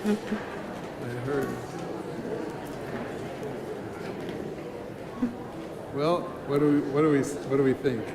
I heard. Well, what do we think?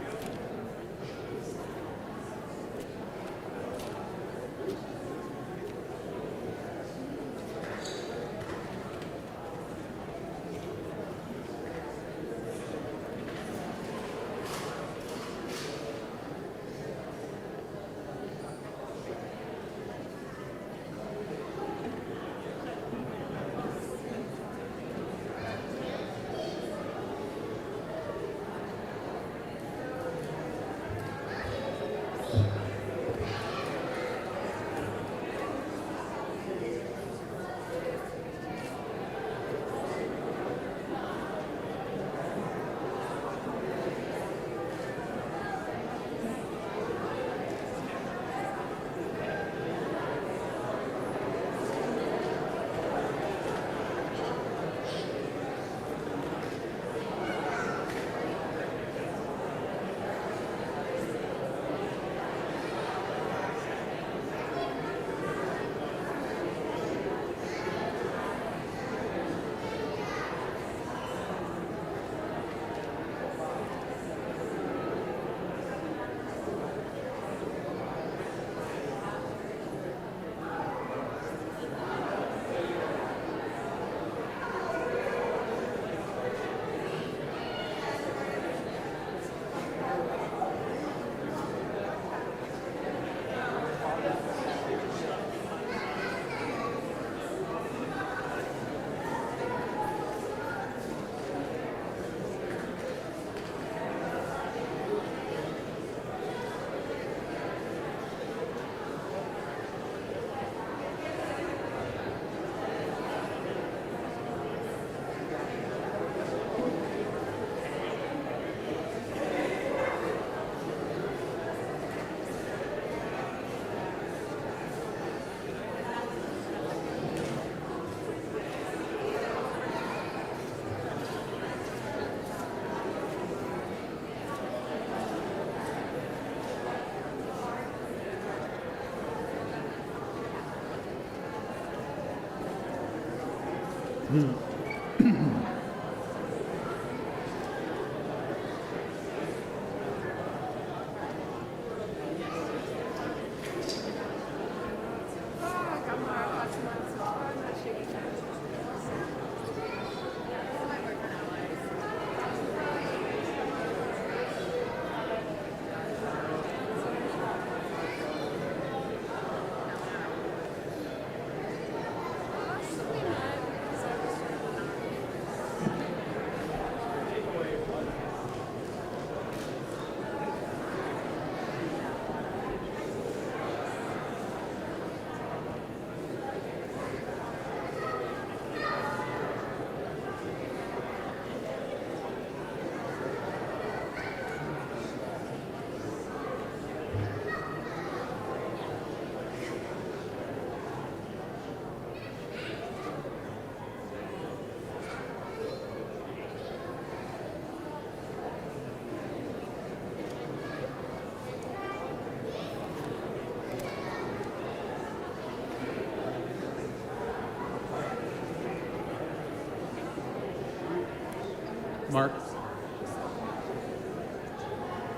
Mark?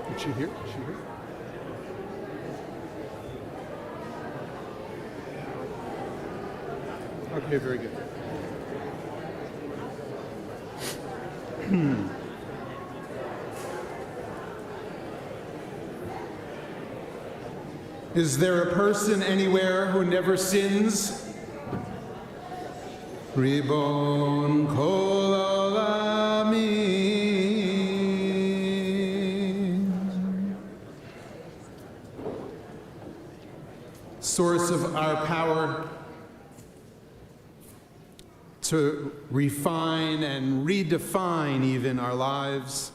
Did she hear? Did she hear? Okay, very good. Is there a person anywhere who never sins? Ribon Kol Olamim. Source of our power to refine and redefine even our lives.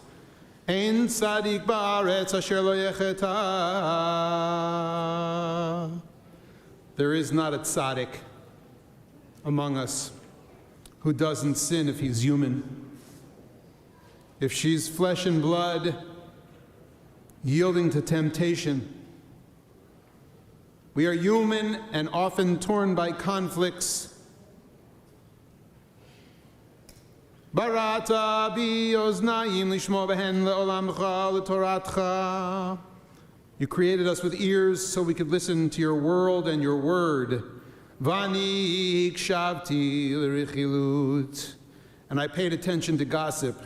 Ein tzadik ba'aretz asher lo yecheta. There is not a tzaddik among us who doesn't sin if he's human. If she's flesh and blood, yielding to temptation, We are human and often torn by conflicts. Barata bi oznayim lishmo behen leolamcha letoratcha. You created us with ears so we could listen to your world and your word. Vani kshavti l'richilut. And I paid attention to gossip.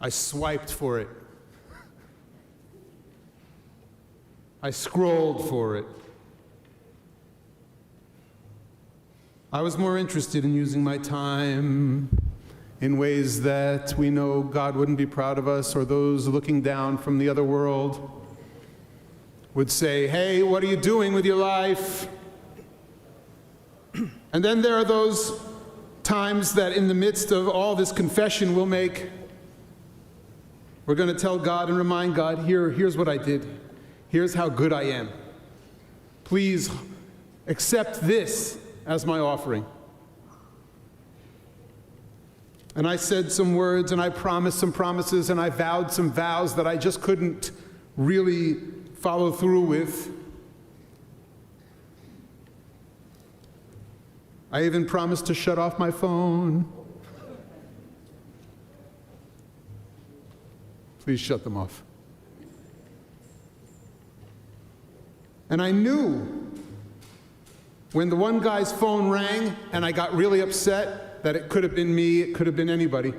I swiped for it. I scrolled for it. I was more interested in using my time in ways that we know God wouldn't be proud of us, or those looking down from the other world would say, hey, what are you doing with your life? And then there are those times that in the midst of all this confession we'll make, we're going to tell God and remind God, here's what I did. Here's how good I am. Please accept this as my offering. And I said some words, and I promised some promises, and I vowed some vows that I just couldn't really follow through with. I even promised to shut off my phone. Please shut them off. And I knew when the one guy's phone rang and I got really upset that it could have been me, it could have been anybody.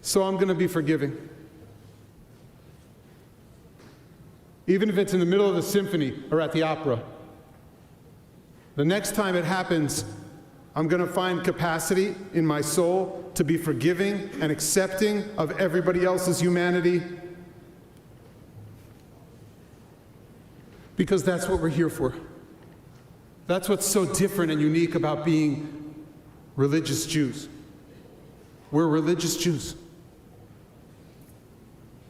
So I'm going to be forgiving. Even if it's in the middle of the symphony or at the opera. The next time it happens, I'm going to find capacity in my soul to be forgiving and accepting of everybody else's humanity. Because that's what we're here for. That's what's so different and unique about being religious Jews. We're religious Jews.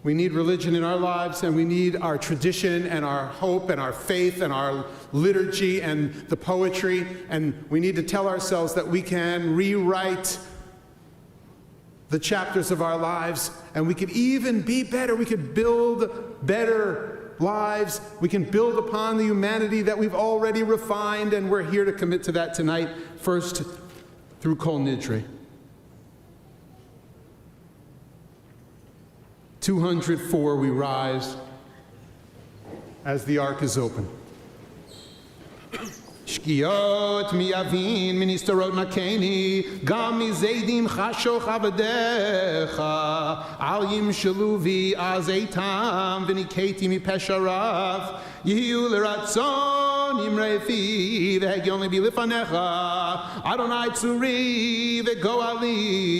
We need religion in our lives, and we need our tradition and our hope and our faith and our liturgy and the poetry, and we need to tell ourselves that we can rewrite the chapters of our lives, and we could even be better. We could build better lives. We can build upon the humanity that we've already refined, and we're here to commit to that tonight, first through Kol Nidre. 204 we rise as the ark is open. Shkiot mi avin ministerot makeni gam mi zeidim chashoch avadecha al yimshelu vi azeitam v'niketi mi pesharav yihu l'ratzon imrei fi v'hegyon li bilifanecha Adonai tzuri v'goali.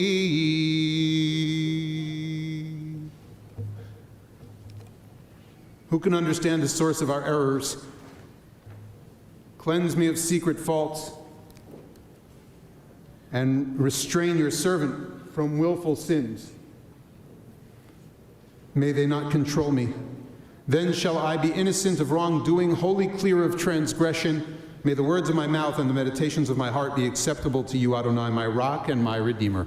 Who can understand the source of our errors? Cleanse me of secret faults, and restrain your servant from willful sins. May they not control me. Then shall I be innocent of wrongdoing, wholly clear of transgression. May the words of my mouth and the meditations of my heart be acceptable to you, Adonai, my rock and my redeemer.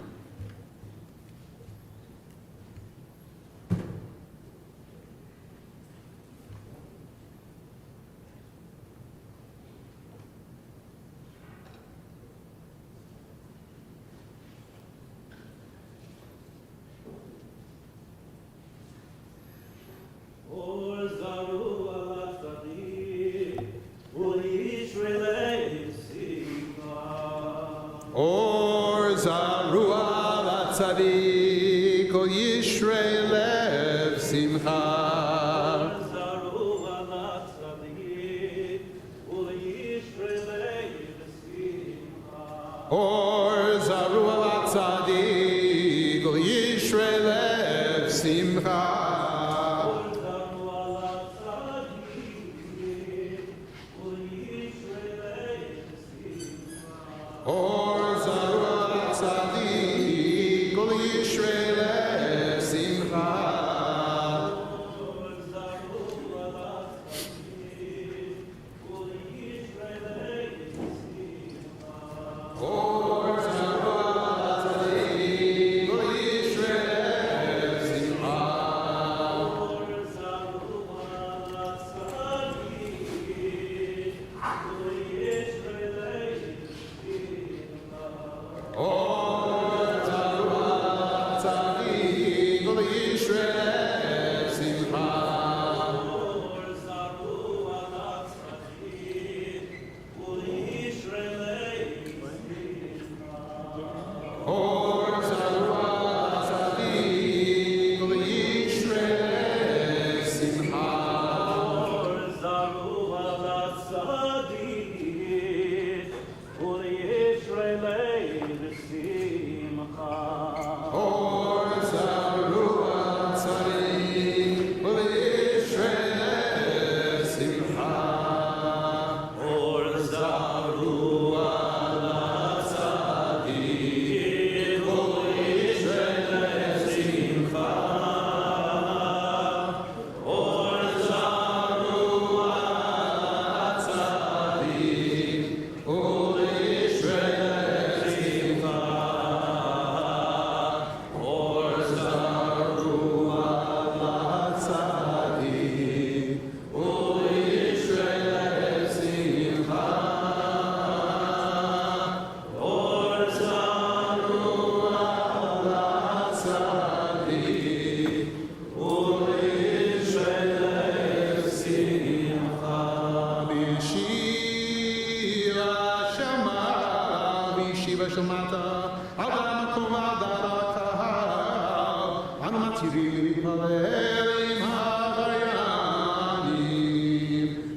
ושמעתה על דעת המקום ועל דעת הקהל. אנו מתירים להתפלל עם העבריינים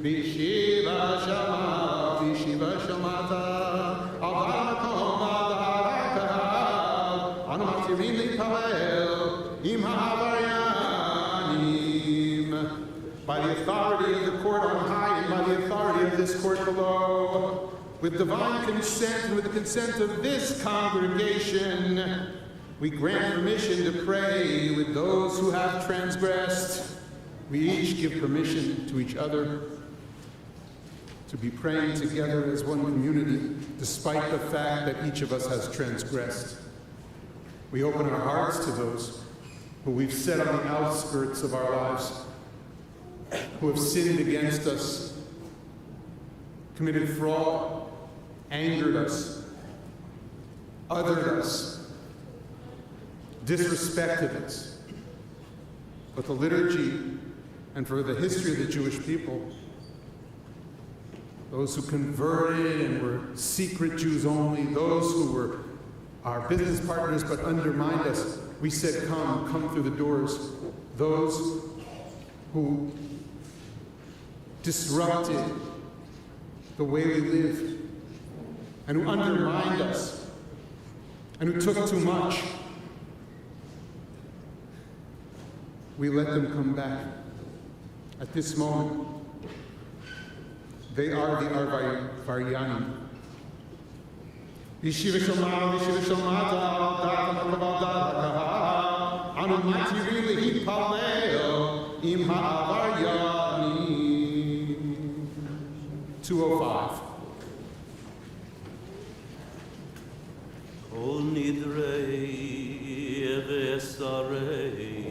בישיבה שמעתה על דעת המקום ועל דעת הקהל. אנו מתירים להתפלל עם העבריינים. By the authority of the court on high and by the authority of this court below, with divine consent and with the consent of this congregation, we grant permission to pray with those who have transgressed. We each give permission to each other to be praying together as one community, despite the fact that each of us has transgressed. We open our hearts to those who we've set on the outskirts of our lives, who have sinned against us, committed fraud, angered us, othered us, disrespected us. But the liturgy and for the history of the Jewish people, those who converted and were secret Jews only, those who were our business partners but undermined us, we said, come through the doors. Those who disrupted the way we lived and who undermined us and who took too much, we let them come back. At this moment, they are the Arvaryanim. Yeshiva Shomata, Data Makavada, Anu Matiri Hipaleo, Im Ha'avaryanim. 205. Kol Nidre Vesarei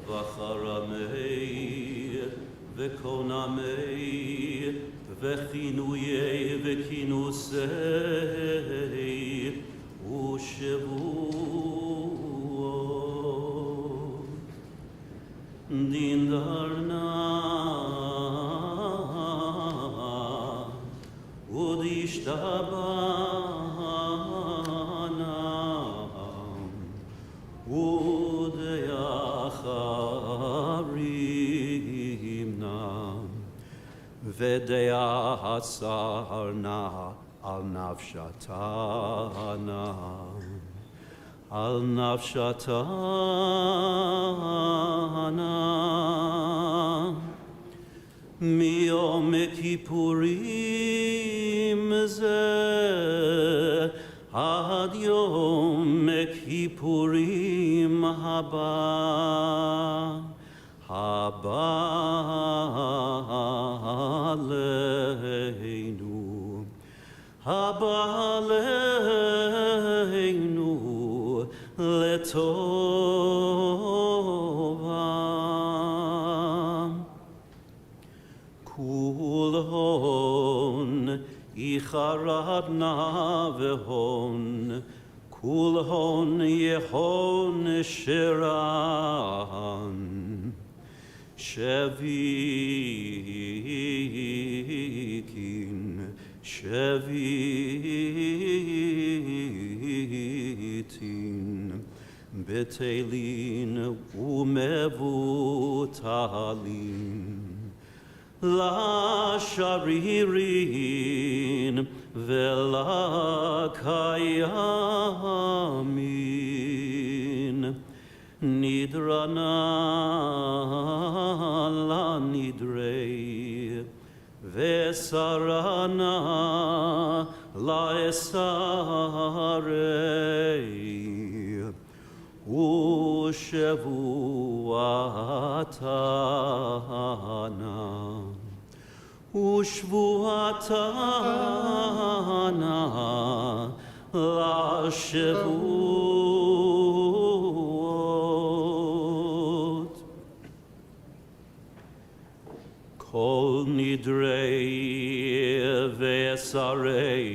Vacharamei Vekonamei Vechinuyei Vekinusei Ushevuot Dindarna Udishtabana Udeyacharimna Vedeyasarna al nafshatana al nafshatana Miyom Kippurim ze ad Yom Kippurim haba aleinu letova kulhon icharadna vehon kulhon yehon shiran shevitin betelin umevutalim la sharirin vela kayamin Nidrana la nidre Vesarana la esarei Ushevuatana Ushvuatana la Shevuot Kol Nidre Vesarei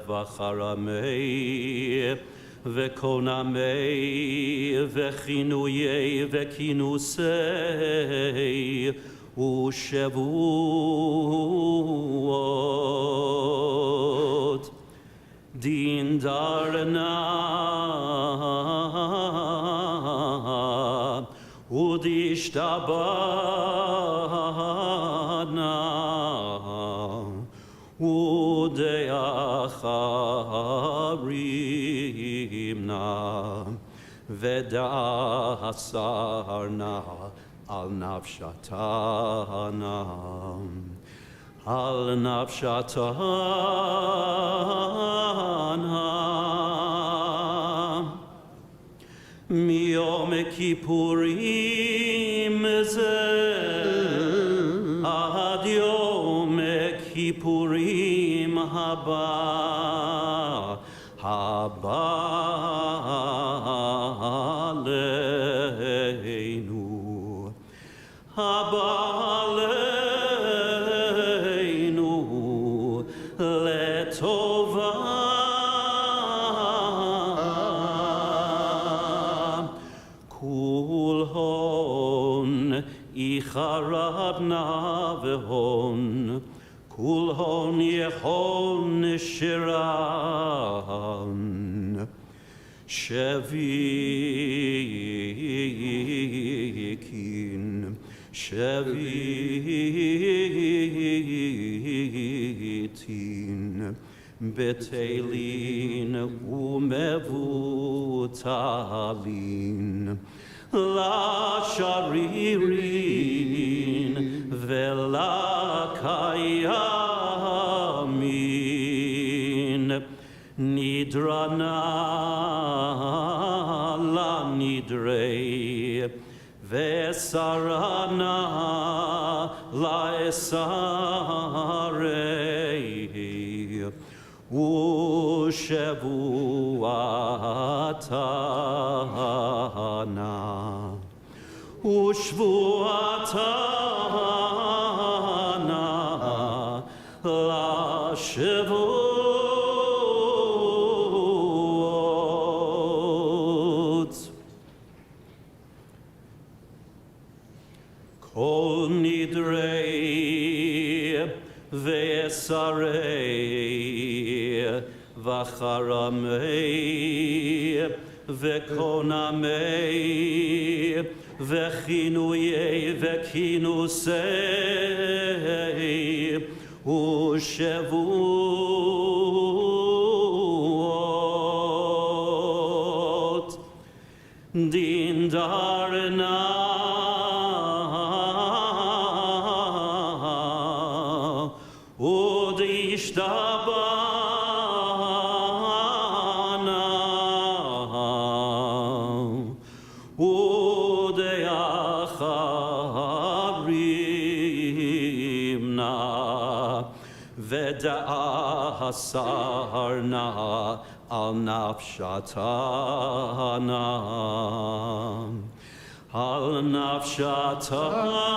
Vacharamei Vekonamei Vechinuyei Vekinusei Ushevuot din darna udishtabana udeacharimna vedasarna al nafshatana al nafshatana miyom kippurim ze ad yom kippurim haba aleinu haba aleinu letova kulhon icharabna vehon kulhon yehon shiran shevitin betelin umevutalin la sharirin vela kayamin nidrana la nidre vesarana la esare ushevuatana ushvuatana la shavuot Kol Nidre ve'esarei v'charamei ve'konamei ve'chinuyei ve'kinusei ushevuot din darna udishtabana udeacharimna vedasarna al nafshatana al nafshatana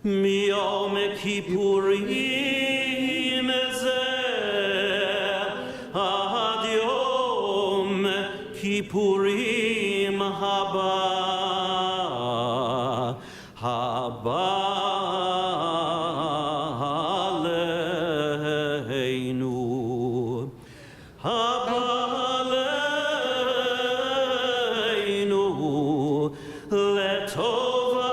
miyom kippurim ze ad yom kippurim haba aleinu haba aleinu letova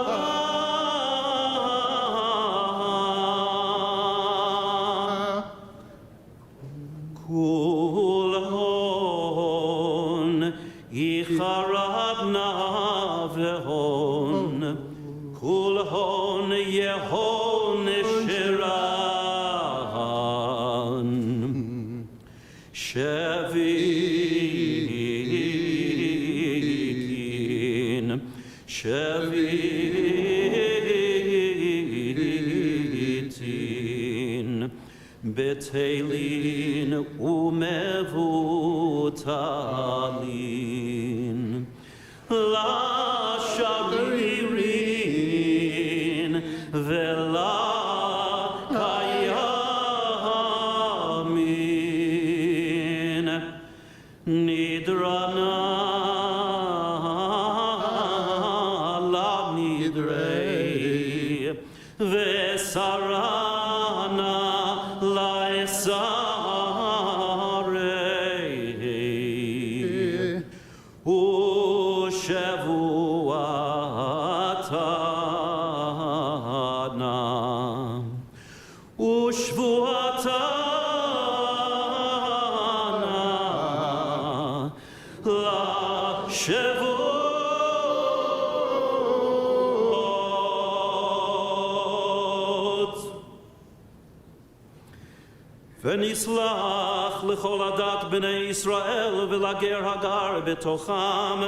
kulhon icharabna vehon kulhon yehon shiran shevitin betelin umevutalin la sharirin vela kayamin nidrana la nidre vesar ונסלח לכל הדת בני ישראל ולגר הגר בתוכם,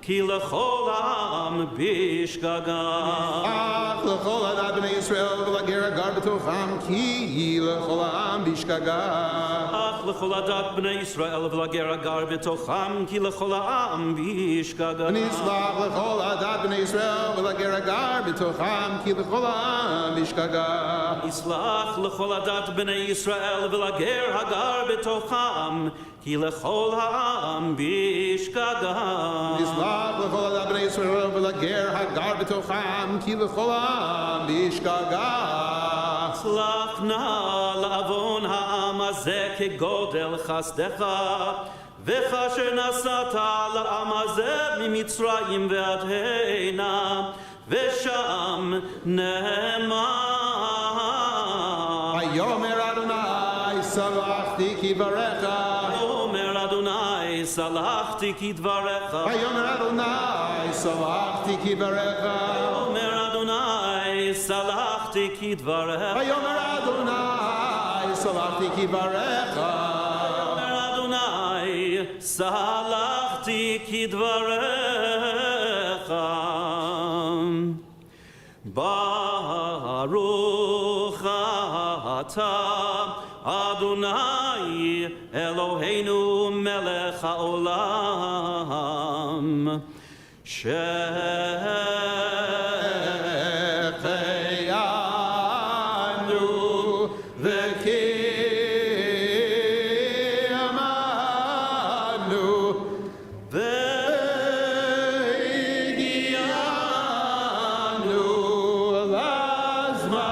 כי לכל העם בשגגה. אך לכל הדת בני ישראל ולגר הגר בתוכם, כי לכל העם בשגגה. אך לכל הדת בני ישראל ולגר הגר בתוכם, כי לכל העם בשגגה. נסלח לכל הדת בני ישראל ולגר הגר בתוכם, כי לכל העם בשגגה. נסלח לכל הדת בני ישראל ולגר הגר בתוכם, כי לכל העם בשגגה. נסלח לכל הדת בני ישראל ולגר הגר בתוכם, כי לכל העם בשגגה. סלח נא לעוון העם הזה כגודל חסדך, וכאשר נסעת לעם הזה ממצרים ועד הנה, ושם נאמר. ויאמר אדוני סלחתי כדבריך. ויאמר אדוני סלחתי כדבריך. ויאמר אדוני סלחתי כדבריך. ויאמר אדוני סלחתי כדבריך. ויאמר אדוני סלחתי כדבריך. ויאמר אדוני סלחתי כדבריך. ברוך אתה אדוני אלוהינו מלך העולם, שהחיינו וקיימנו והגיענו לזמן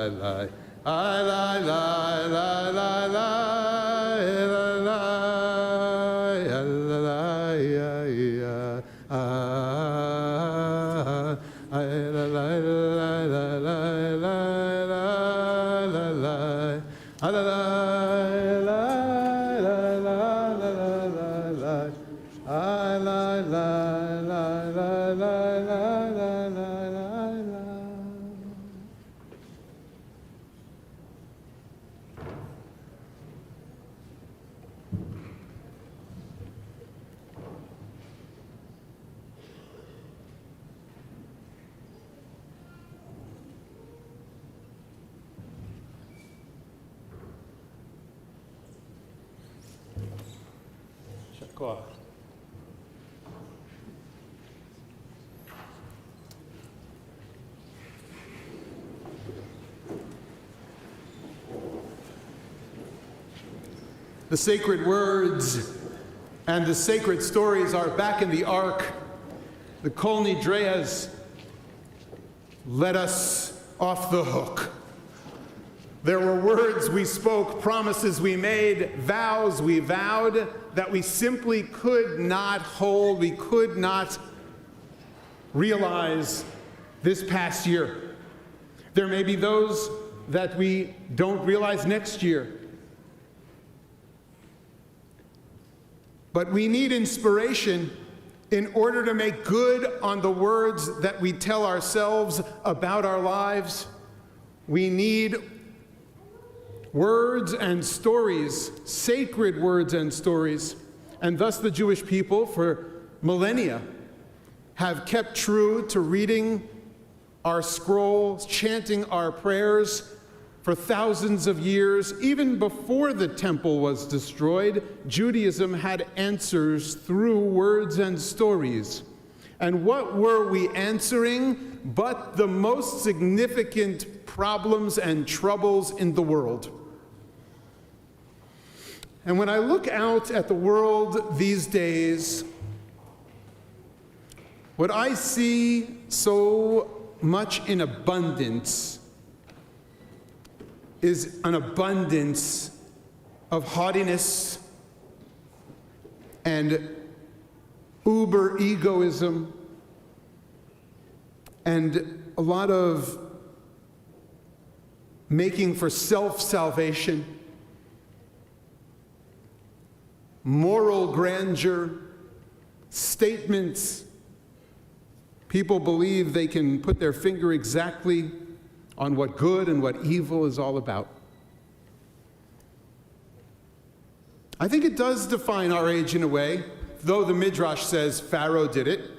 הזה. The sacred words and the sacred stories are back in the ark. The Kol Nidre has let us off the hook. There were words we spoke, promises we made, vows we vowed that we simply could not hold, we could not realize this past year. There may be those that we don't realize next year. But we need inspiration in order to make good on the words that we tell ourselves about our lives. We need words and stories, sacred words and stories. And thus the Jewish people for millennia have kept true to reading our scrolls, chanting our prayers for thousands of years. Even before the temple was destroyed, Judaism had answers through words and stories. And what were we answering but the most significant problems and troubles in the world? And when I look out at the world these days, what I see so much in abundance is an abundance of haughtiness and uber egoism and a lot of making for self-salvation, moral grandeur, statements. People believe they can put their finger exactly on what good and what evil is all about. I think it does define our age in a way, though the Midrash says Pharaoh did it,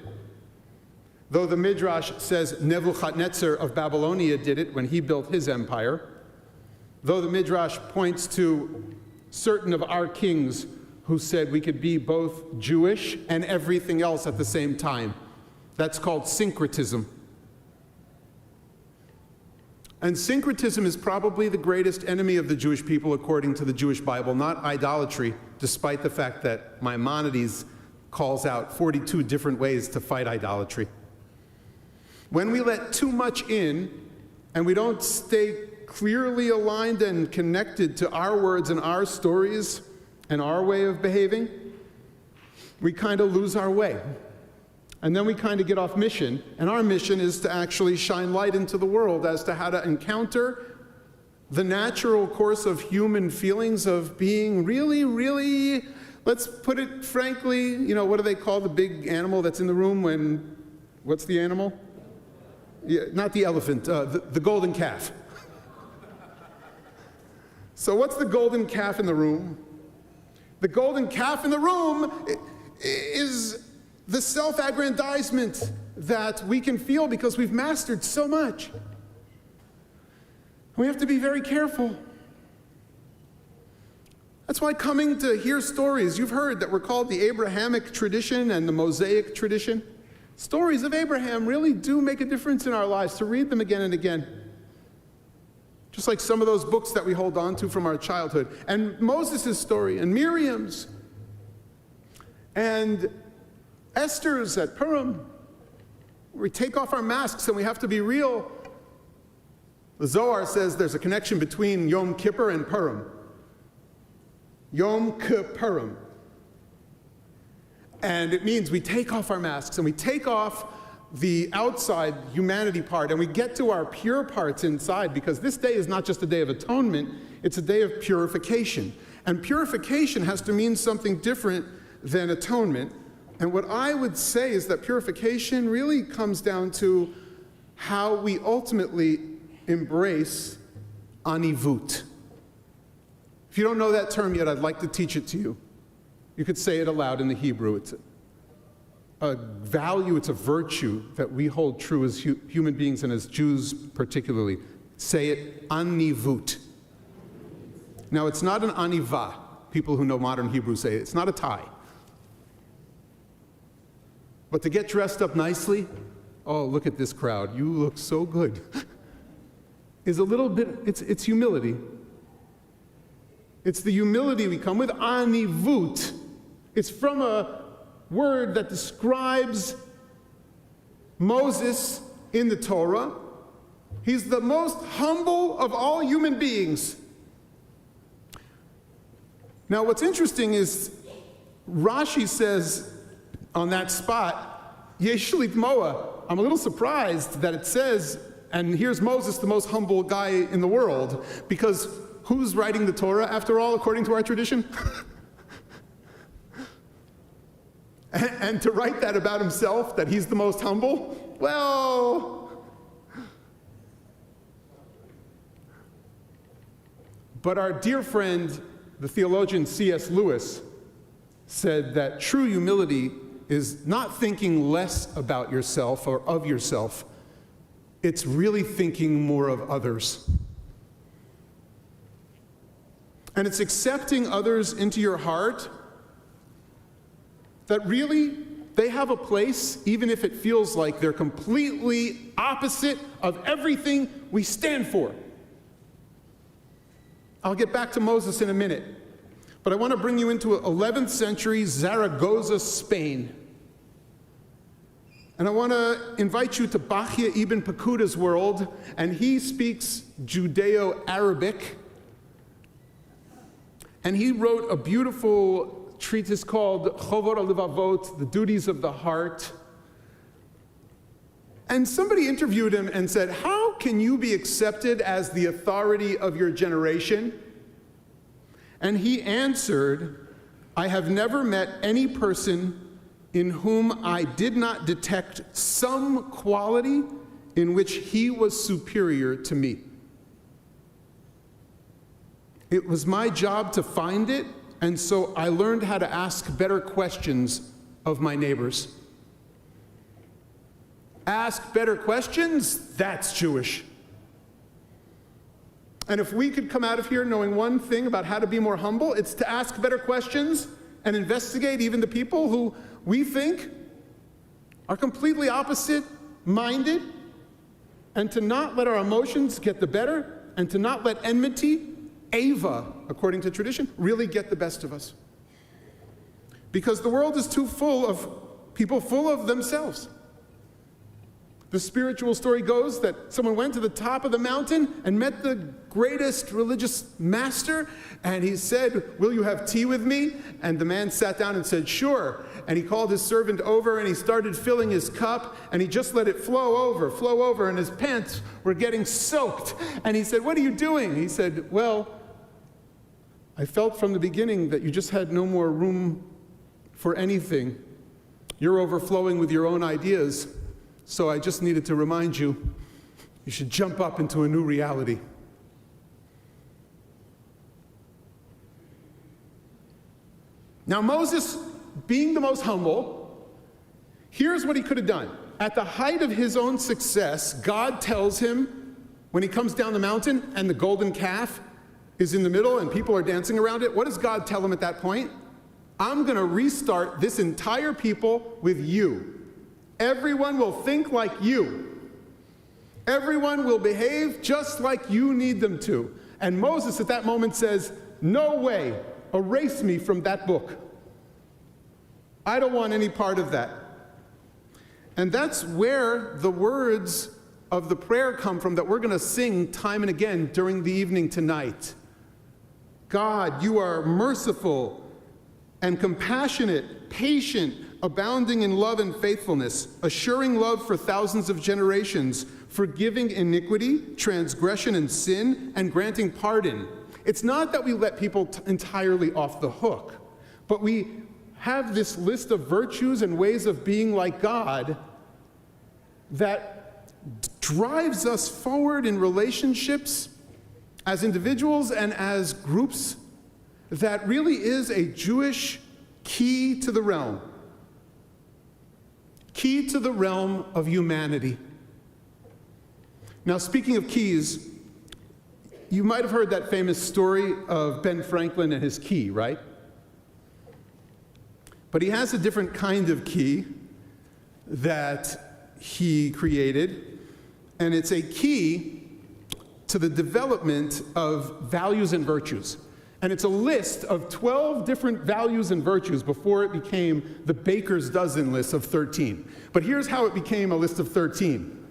though the Midrash says Nebuchadnezzar of Babylonia did it when he built his empire, though the Midrash points to certain of our kings who said we could be both Jewish and everything else at the same time. That's called syncretism. And syncretism is probably the greatest enemy of the Jewish people according to the Jewish Bible, not idolatry, despite the fact that Maimonides calls out 42 different ways to fight idolatry. When we let too much in and we don't stay clearly aligned and connected to our words and our stories and our way of behaving, we kind of lose our way. And then we kind of get off mission, and our mission is to actually shine light into the world as to how to encounter the natural course of human feelings of being really, really, let's put it frankly, what do they call the big animal that's in the room when, what's the animal? Yeah, not the elephant, the golden calf. So what's the golden calf in the room? The golden calf in the room is the self-aggrandizement that we can feel because we've mastered so much. We have to be very careful. That's why coming to hear stories, you've heard that we're called the Abrahamic tradition and the Mosaic tradition. Stories of Abraham really do make a difference in our lives, to read them again and again. Just like some of those books that we hold on to from our childhood. And Moses' story, and Miriam's, and Esther's at Purim. We take off our masks and we have to be real. The Zohar says there's a connection between Yom Kippur and Purim. Yom Kippurim. And it means we take off our masks and we take off the outside humanity part and we get to our pure parts inside, because this day is not just a day of atonement, it's a day of purification. And purification has to mean something different than atonement. And what I would say is that purification really comes down to how we ultimately embrace anivut. If you don't know that term yet, I'd like to teach it to you. You could say it aloud in the Hebrew. It's a value, it's a virtue that we hold true as human beings and as Jews particularly. Say it, anivut. Now, it's not an aniva. People who know modern Hebrew say it. It's not a tie. But to get dressed up nicely, oh, look at this crowd, you look so good, is a little bit, it's humility. It's the humility we come with, anivut. It's from a word that describes Moses in the Torah. He's the most humble of all human beings. Now, what's interesting is Rashi says on that spot, Yeshlit Moa. I'm a little surprised that it says, and here's Moses, the most humble guy in the world, because who's writing the Torah, after all, according to our tradition? And to write that about himself, that he's the most humble? Well, but our dear friend, the theologian C.S. Lewis, said that true humility is not thinking less about yourself or of yourself. It's really thinking more of others. And it's accepting others into your heart that really they have a place, even if it feels like they're completely opposite of everything we stand for. I'll get back to Moses in a minute, but I want to bring you into 11th century Zaragoza, Spain. And I want to invite you to Bachya ibn Pekuda's world, and he speaks Judeo-Arabic. And he wrote a beautiful treatise called Chovot HaLevavot, The Duties of the Heart. And somebody interviewed him and said, how can you be accepted as the authority of your generation? And he answered, I have never met any person in whom I did not detect some quality in which he was superior to me. It was my job to find it, and so I learned how to ask better questions of my neighbors. Ask better questions? That's Jewish. And if we could come out of here knowing one thing about how to be more humble, it's to ask better questions and investigate even the people who we think are completely opposite-minded, and to not let our emotions get the better, and to not let enmity, Ava, according to tradition, really get the best of us. Because the world is too full of people full of themselves. The spiritual story goes that someone went to the top of the mountain and met the greatest religious master, and he said, will you have tea with me? And the man sat down and said, sure. And he called his servant over, and he started filling his cup, and he just let it flow over, and his pants were getting soaked. And he said, what are you doing? He said, well, I felt from the beginning that you just had no more room for anything. You're overflowing with your own ideas. So I just needed to remind you, you should jump up into a new reality. Now Moses, being the most humble, here's what he could have done. At the height of his own success, God tells him, when he comes down the mountain and the golden calf is in the middle and people are dancing around it, what does God tell him at that point? I'm going to restart this entire people with you. Everyone will think like you. Everyone will behave just like you need them to. And Moses at that moment says, no way, erase me from that book. I don't want any part of that. And that's where the words of the prayer come from that we're going to sing time and again during the evening tonight. God, you are merciful and compassionate, patient, abounding in love and faithfulness, assuring love for thousands of generations, forgiving iniquity, transgression, and sin, and granting pardon. It's not that we let people entirely off the hook, but we have this list of virtues and ways of being like God that drives us forward in relationships as individuals and as groups that really is a Jewish key to the realm. Key to the realm of humanity. Now, speaking of keys, you might have heard that famous story of Ben Franklin and his key, right? But he has a different kind of key that he created, and it's a key to the development of values and virtues. And it's a list of 12 different values and virtues before it became the baker's dozen list of 13. But here's how it became a list of 13.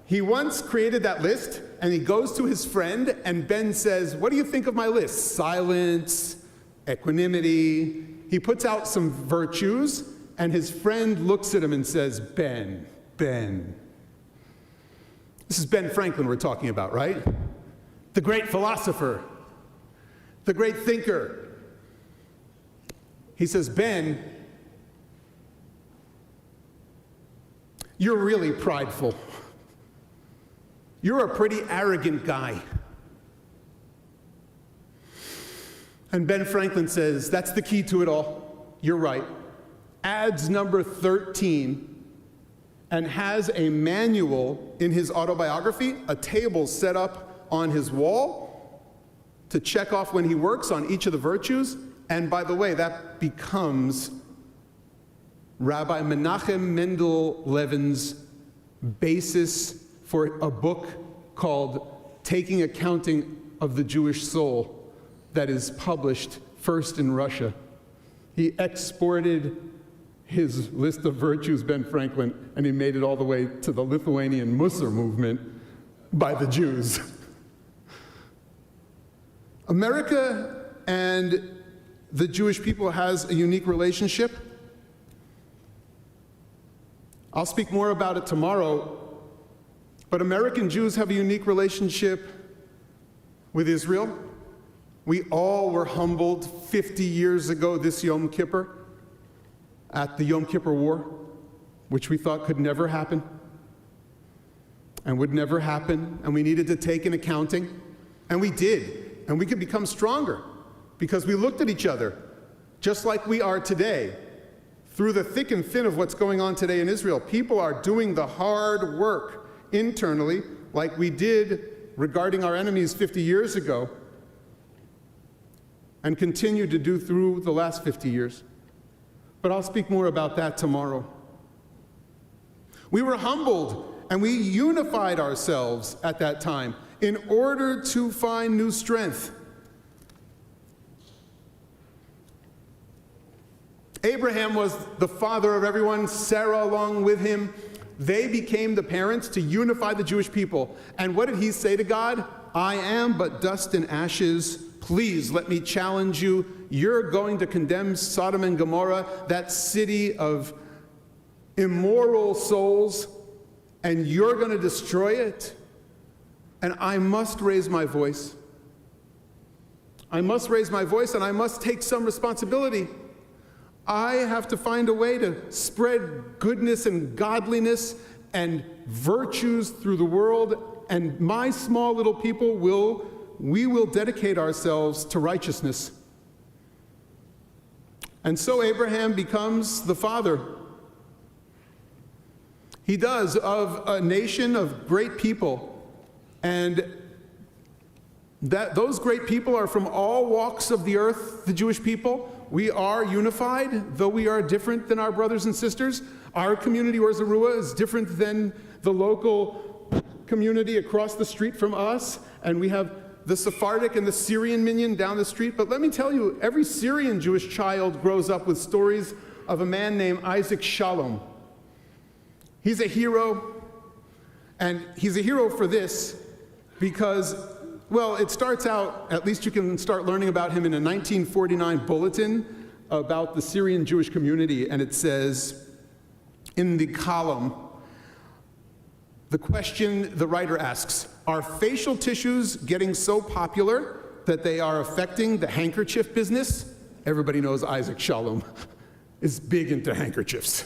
He once created that list, and he goes to his friend, and Ben says, what do you think of my list? Silence, equanimity. He puts out some virtues, and his friend looks at him and says, Ben. This is Ben Franklin we're talking about, right? The great philosopher. The great thinker. He says, Ben, you're really prideful. You're a pretty arrogant guy. And Ben Franklin says, that's the key to it all. You're right. Adds number 13 and has a manual in his autobiography, a table set up on his wall to check off when he works on each of the virtues. And by the way, that becomes Rabbi Menachem Mendel Levin's basis for a book called Taking Accounting of the Jewish Soul that is published first in Russia. He exported his list of virtues, Ben Franklin, and he made it all the way to the Lithuanian Musar movement by the Jews. America and the Jewish people has a unique relationship. I'll speak more about it tomorrow, but American Jews have a unique relationship with Israel. We all were humbled 50 years ago this Yom Kippur at the Yom Kippur War, which we thought could never happen and would never happen, and we needed to take an accounting, and we did, and we could become stronger because we looked at each other just like we are today. Through the thick and thin of what's going on today in Israel, people are doing the hard work internally like we did regarding our enemies 50 years ago and continue to do through the last 50 years. But I'll speak more about that tomorrow. We were humbled and we unified ourselves at that time in order to find new strength. Abraham was the father of everyone, Sarah along with him. They became the parents to unify the Jewish people. And what did he say to God? I am but dust and ashes. Please let me challenge you. You're going to condemn Sodom and Gomorrah, that city of immoral souls, and you're going to destroy it. And I must raise my voice. I must raise my voice, and I must take some responsibility. I have to find a way to spread goodness and godliness and virtues through the world, and my small little people we will dedicate ourselves to righteousness. And so Abraham becomes the father. He does, of a nation of great people, and those great people are from all walks of the earth, the Jewish people. We are unified, though we are different than our brothers and sisters. Our community, or Zarua, is different than the local community across the street from us, and we have the Sephardic and the Syrian minyan down the street. But let me tell you, every Syrian Jewish child grows up with stories of a man named Isaac Shalom. He's a hero, and he's a hero for this because, well, it starts out, at least you can start learning about him in a 1949 bulletin about the Syrian Jewish community, and it says in the column, the question the writer asks, are facial tissues getting so popular that they are affecting the handkerchief business? Everybody knows Isaac Shalom is big into handkerchiefs.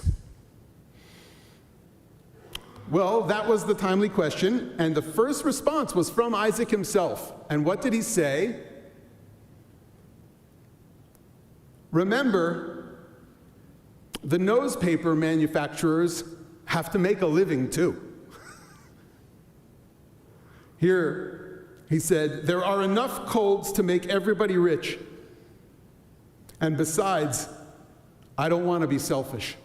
Well, that was the timely question, and the first response was from Isaac himself. And what did he say? Remember, the nose paper manufacturers have to make a living too. Here, he said, there are enough colds to make everybody rich. And besides, I don't want to be selfish.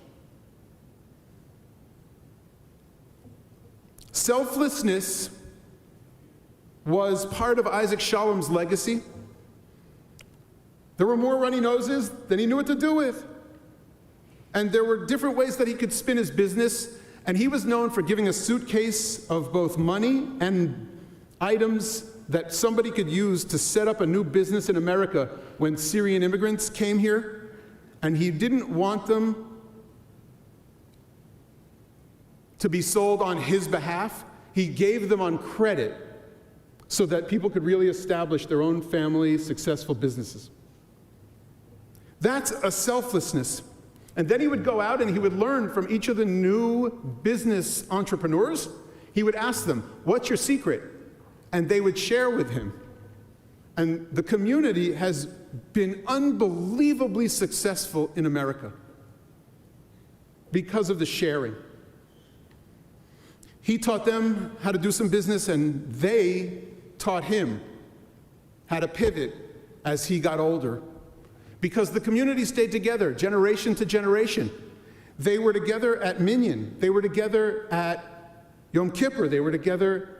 Selflessness was part of Isaac Shalom's legacy. There were more runny noses than he knew what to do with. And there were different ways that he could spin his business, and he was known for giving a suitcase of both money and items that somebody could use to set up a new business in America when Syrian immigrants came here, and he didn't want them to be sold on his behalf. He gave them on credit so that people could really establish their own family, successful businesses. That's a selflessness. And then he would go out and he would learn from each of the new business entrepreneurs. He would ask them, what's your secret? And they would share with him. And the community has been unbelievably successful in America because of the sharing. He taught them how to do some business, and they taught him how to pivot as he got older. Because the community stayed together, generation to generation. They were together at Minyan. They were together at Yom Kippur. They were together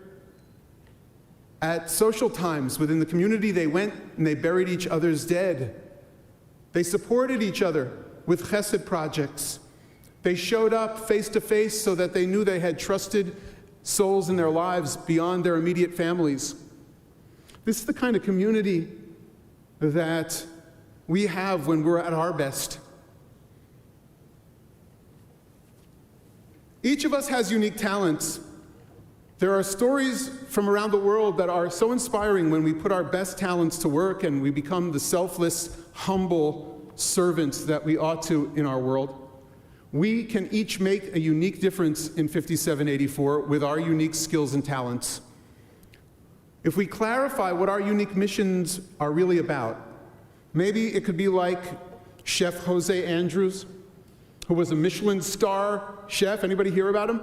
at social times within the community. They went and they buried each other's dead. They supported each other with chesed projects. They showed up face to face so that they knew they had trusted souls in their lives beyond their immediate families. This is the kind of community that we have when we're at our best. Each of us has unique talents. There are stories from around the world that are so inspiring when we put our best talents to work and we become the selfless, humble servants that we ought to in our world. We can each make a unique difference in 5784 with our unique skills and talents. If we clarify what our unique missions are really about, maybe it could be like Chef Jose Andrews, who was a Michelin star chef. Anybody hear about him?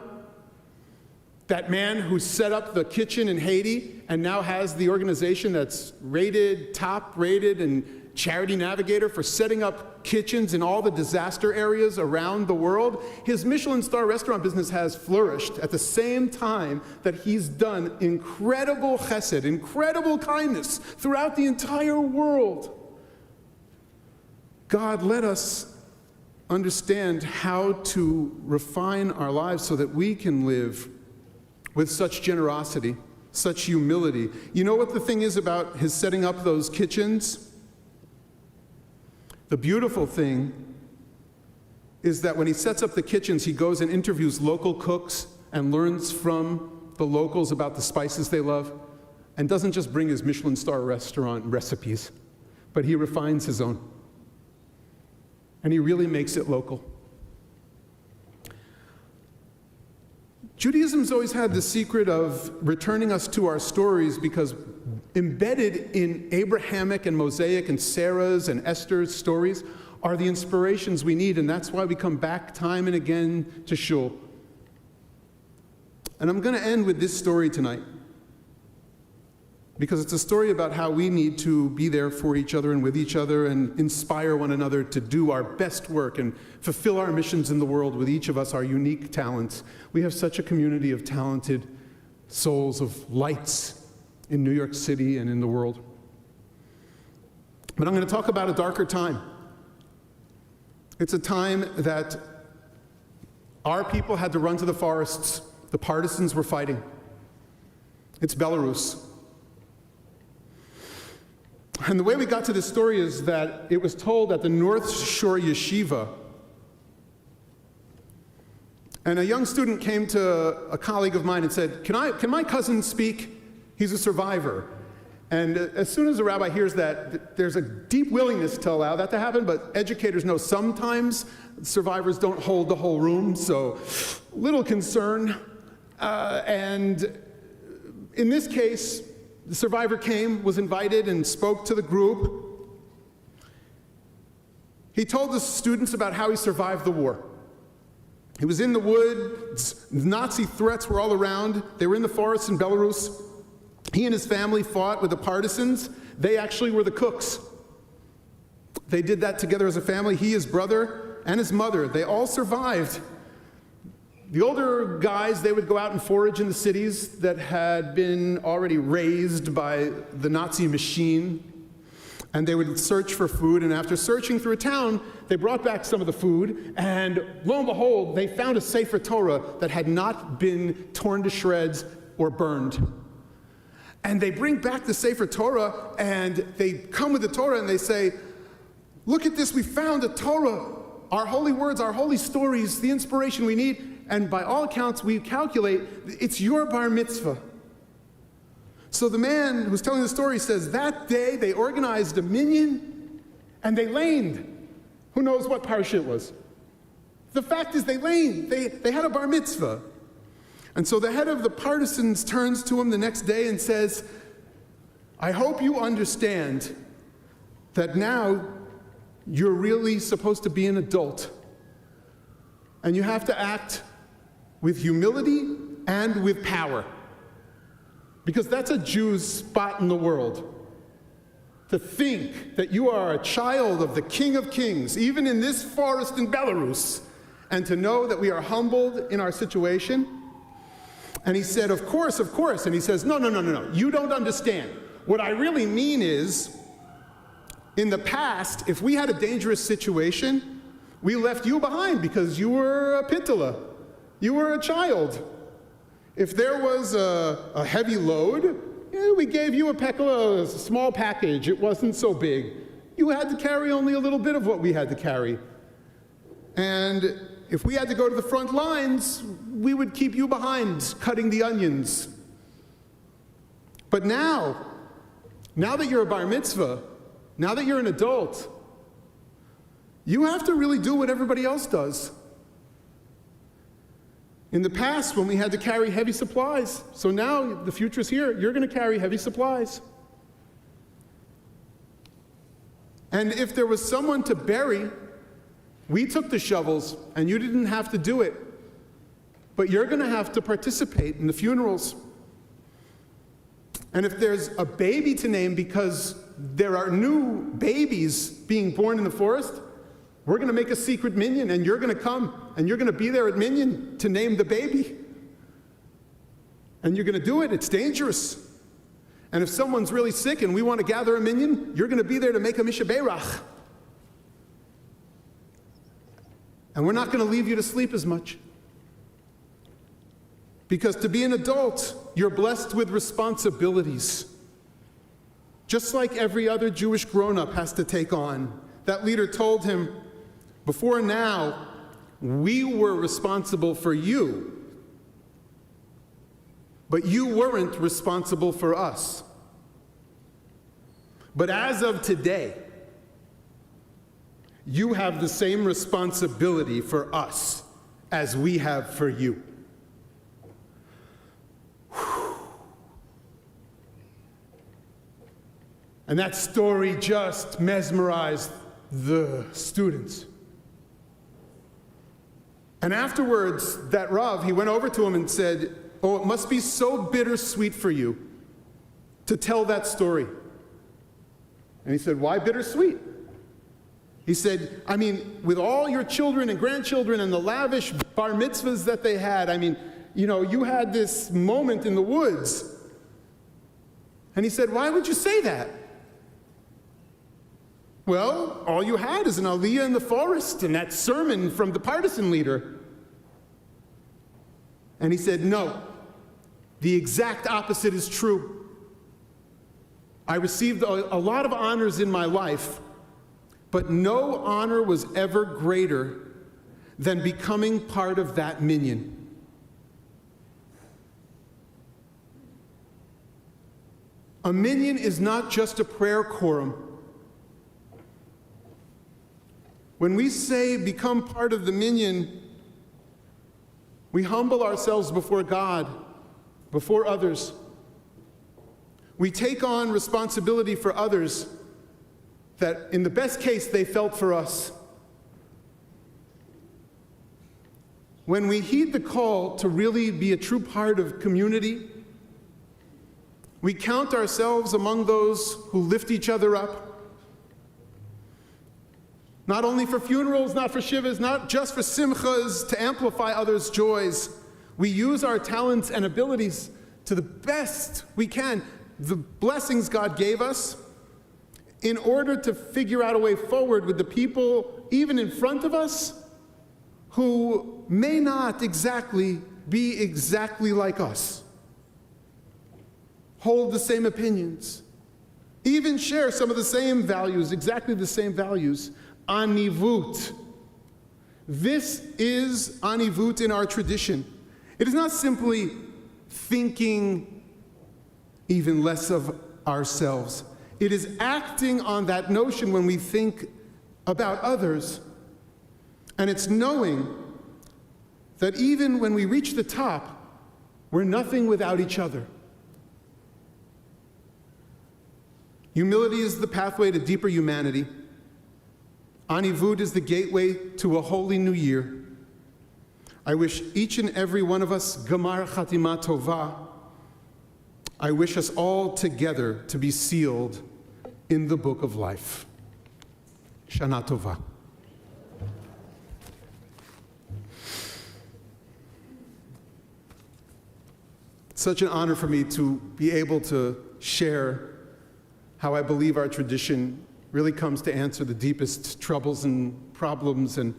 That man who set up the kitchen in Haiti and now has the organization that's rated, top rated, and Charity Navigator for setting up kitchens in all the disaster areas around the world. His Michelin star restaurant business has flourished at the same time that he's done incredible chesed, incredible kindness throughout the entire world. God, let us understand how to refine our lives so that we can live with such generosity, such humility. You know what the thing is about his setting up those kitchens? The beautiful thing is that when he sets up the kitchens, he goes and interviews local cooks and learns from the locals about the spices they love, and doesn't just bring his Michelin star restaurant recipes, but he refines his own. And he really makes it local. Judaism's always had the secret of returning us to our stories because embedded in Abrahamic and Mosaic and Sarah's and Esther's stories are the inspirations we need, and that's why we come back time and again to Shul. And I'm going to end with this story tonight, because it's a story about how we need to be there for each other and with each other and inspire one another to do our best work and fulfill our missions in the world with each of us, our unique talents. We have such a community of talented souls, of lights in New York City and in the world. But I'm going to talk about a darker time. It's a time that our people had to run to the forests. The partisans were fighting. It's Belarus. And the way we got to this story is that it was told at the North Shore Yeshiva. And a young student came to a colleague of mine and said, can my cousin speak? He's a survivor. And as soon as the rabbi hears that, there's a deep willingness to allow that to happen, but educators know sometimes survivors don't hold the whole room, so little concern. And in this case, the survivor came, was invited, and spoke to the group. He told the students about how he survived the war. He was in the woods, Nazi threats were all around, they were in the forests in Belarus. He and his family fought with the partisans. They actually were the cooks. They did that together as a family, he, his brother, and his mother. They all survived. The older guys, they would go out and forage in the cities that had been already razed by the Nazi machine, and they would search for food, and after searching through a town, they brought back some of the food, and lo and behold, they found a Sefer Torah that had not been torn to shreds or burned. And they bring back the Sefer Torah, and they come with the Torah, and they say, look at this, we found a Torah, our holy words, our holy stories, the inspiration we need. And by all accounts, we calculate it's your bar mitzvah. So the man who's telling the story says that day they organized a minyan and they laned. Who knows what parsha it was? The fact is they laned. They had a bar mitzvah. And so the head of the partisans turns to him the next day and says, I hope you understand that now you're really supposed to be an adult. And you have to act with humility and with power. Because that's a Jew's spot in the world. To think that you are a child of the King of Kings, even in this forest in Belarus, and to know that we are humbled in our situation. And he said, of course. And he says, no, you don't understand. What I really mean is, in the past, if we had a dangerous situation, We left you behind because you were a pintala. You were a child. If there was a heavy load, we gave you a small package. It wasn't so big. You had to carry only a little bit of what we had to carry. And if we had to go to the front lines, we would keep you behind, cutting the onions. But now that you're a bar mitzvah, now that you're an adult, you have to really do what everybody else does. In the past, when we had to carry heavy supplies, so now the future's here, you're going to carry heavy supplies. And if there was someone to bury, we took the shovels, and you didn't have to do it. But you're going to have to participate in the funerals. And if there's a baby to name because there are new babies being born in the forest, we're going to make a secret minyan, and you're going to come, and you're going to be there at minyan to name the baby. And you're going to do it. It's dangerous. And if someone's really sick and we want to gather a minyan, you're going to be there to make a mishaberach. And we're not going to leave you to sleep as much. Because to be an adult, you're blessed with responsibilities. Just like every other Jewish grown-up has to take on. That leader told him, before now, we were responsible for you, but you weren't responsible for us. But as of today, you have the same responsibility for us as we have for you. And that story just mesmerized the students. And afterwards, that Rav, he went over to him and said, "Oh, it must be so bittersweet for you to tell that story." And he said, "Why bittersweet?" He said, "I mean, with all your children and grandchildren and the lavish bar mitzvahs that they had, I mean, you had this moment in the woods." And he said, "Why would you say that?" "Well, all you had is an aliyah in the forest and that sermon from the partisan leader." And he said, "No, the exact opposite is true. I received a lot of honors in my life, but no honor was ever greater than becoming part of that minyan." A minyan is not just a prayer quorum. When we say become part of the minyan, we humble ourselves before God, before others. We take on responsibility for others that, in the best case, they felt for us. When we heed the call to really be a true part of community, we count ourselves among those who lift each other up. Not only for funerals, not for shivas, not just for simchas, to amplify others' joys. We use our talents and abilities to the best we can, the blessings God gave us, in order to figure out a way forward with the people, even in front of us, who may not be exactly like us, hold the same opinions, even share some of the same values, exactly the same values. Anivut. This is anivut in our tradition. It is not simply thinking even less of ourselves. It is acting on that notion when we think about others. And it's knowing that even when we reach the top, we're nothing without each other. Humility is the pathway to deeper humanity. Anivut is the gateway to a holy new year. I wish each and every one of us Gamar Chatima Tova. I wish us all together to be sealed in the book of life. Shana Tova. It's such an honor for me to be able to share how I believe our tradition really comes to answer the deepest troubles and problems and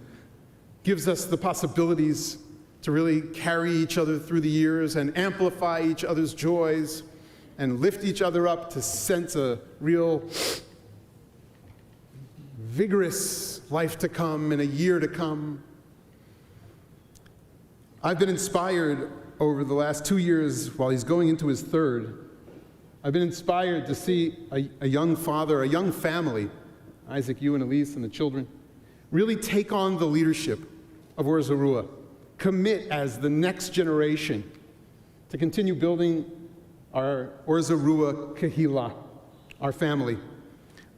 gives us the possibilities to really carry each other through the years and amplify each other's joys and lift each other up to sense a real vigorous life to come and a year to come. I've been inspired over the last 2 years, while he's going into his third, I've been inspired to see a young father, a young family, Isaac, you and Elise and the children, really take on the leadership of Or Zarua, commit as the next generation to continue building our Or Zarua Kehillah, our family.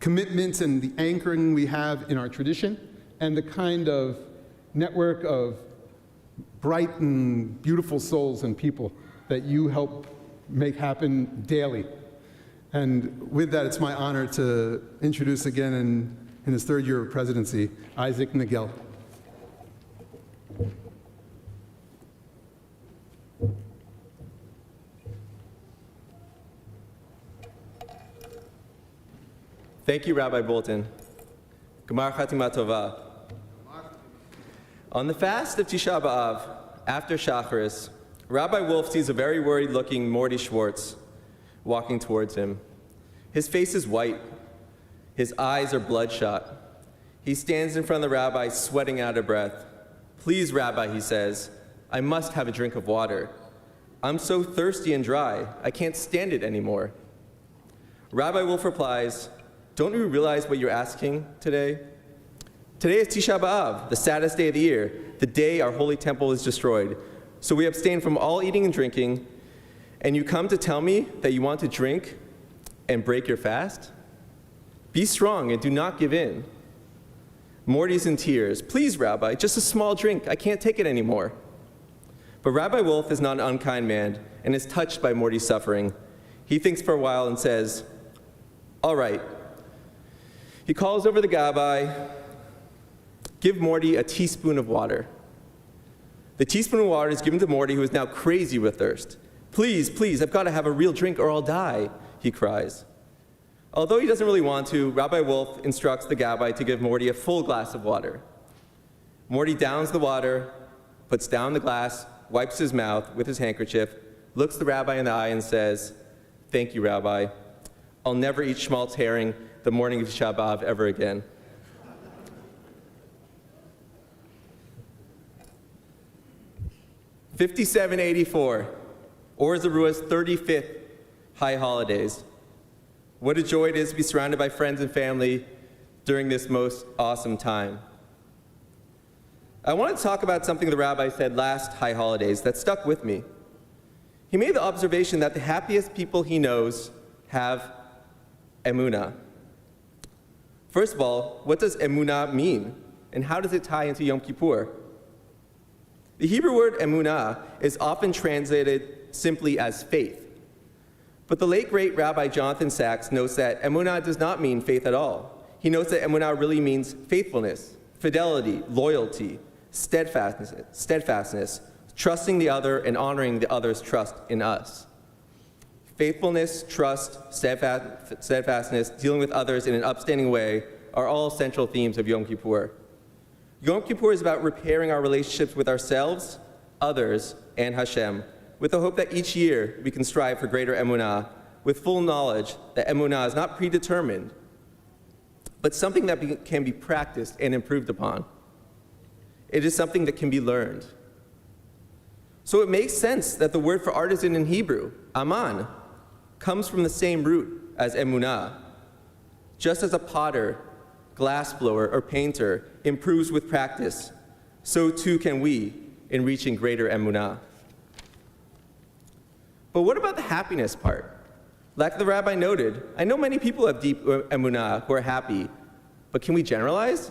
Commitments and the anchoring we have in our tradition, and the kind of network of bright and beautiful souls and people that you help make happen daily. And with that, it's my honor to introduce again in his third year of presidency, Isaac Nagel. Thank you, Rabbi Bolton. Gemar Chatima Tova. On the fast of Tisha B'Av, after Shacharis, Rabbi Wolf sees a very worried-looking Morty Schwartz walking towards him. His face is white. His eyes are bloodshot. He stands in front of the rabbi, sweating out of breath. "Please, Rabbi," he says, "I must have a drink of water. I'm so thirsty and dry, I can't stand it anymore." Rabbi Wolf replies, "Don't you realize what you're asking today? Today is Tisha B'Av, the saddest day of the year, the day our holy temple is destroyed. So we abstain from all eating and drinking, and you come to tell me that you want to drink and break your fast? Be strong and do not give in." Morty's in tears. "Please, Rabbi, just a small drink. I can't take it anymore." But Rabbi Wolf is not an unkind man and is touched by Morty's suffering. He thinks for a while and says, "All right." He calls over the gabbai, "Give Morty a teaspoon of water." The teaspoon of water is given to Morty, who is now crazy with thirst. "Please, please, I've got to have a real drink or I'll die," he cries. Although he doesn't really want to, Rabbi Wolf instructs the gabbai to give Morty a full glass of water. Morty downs the water, puts down the glass, wipes his mouth with his handkerchief, looks the rabbi in the eye and says, "Thank you, Rabbi. I'll never eat schmaltz herring the morning of Tisha B'Av ever again." '5784, Or Zarua's 35th high holidays. What a joy it is to be surrounded by friends and family during this most awesome time. I want to talk about something the rabbi said last high holidays that stuck with me. He made the observation that the happiest people he knows have emunah. First of all, what does emunah mean? And how does it tie into Yom Kippur? The Hebrew word emunah is often translated simply as faith. But the late great Rabbi Jonathan Sachs notes that emunah does not mean faith at all. He notes that emunah really means faithfulness, fidelity, loyalty, steadfastness, trusting the other and honoring the other's trust in us. Faithfulness, trust, steadfastness, dealing with others in an upstanding way are all central themes of Yom Kippur. Yom Kippur is about repairing our relationships with ourselves, others, and Hashem, with the hope that each year we can strive for greater emunah, with full knowledge that emunah is not predetermined, but something that can be practiced and improved upon. It is something that can be learned. So it makes sense that the word for artisan in Hebrew, aman, comes from the same root as emunah. Just as a potter, glassblower, or painter improves with practice, so too can we in reaching greater emunah. But what about the happiness part? Like the rabbi noted, I know many people have deep emunah who are happy, but can we generalize?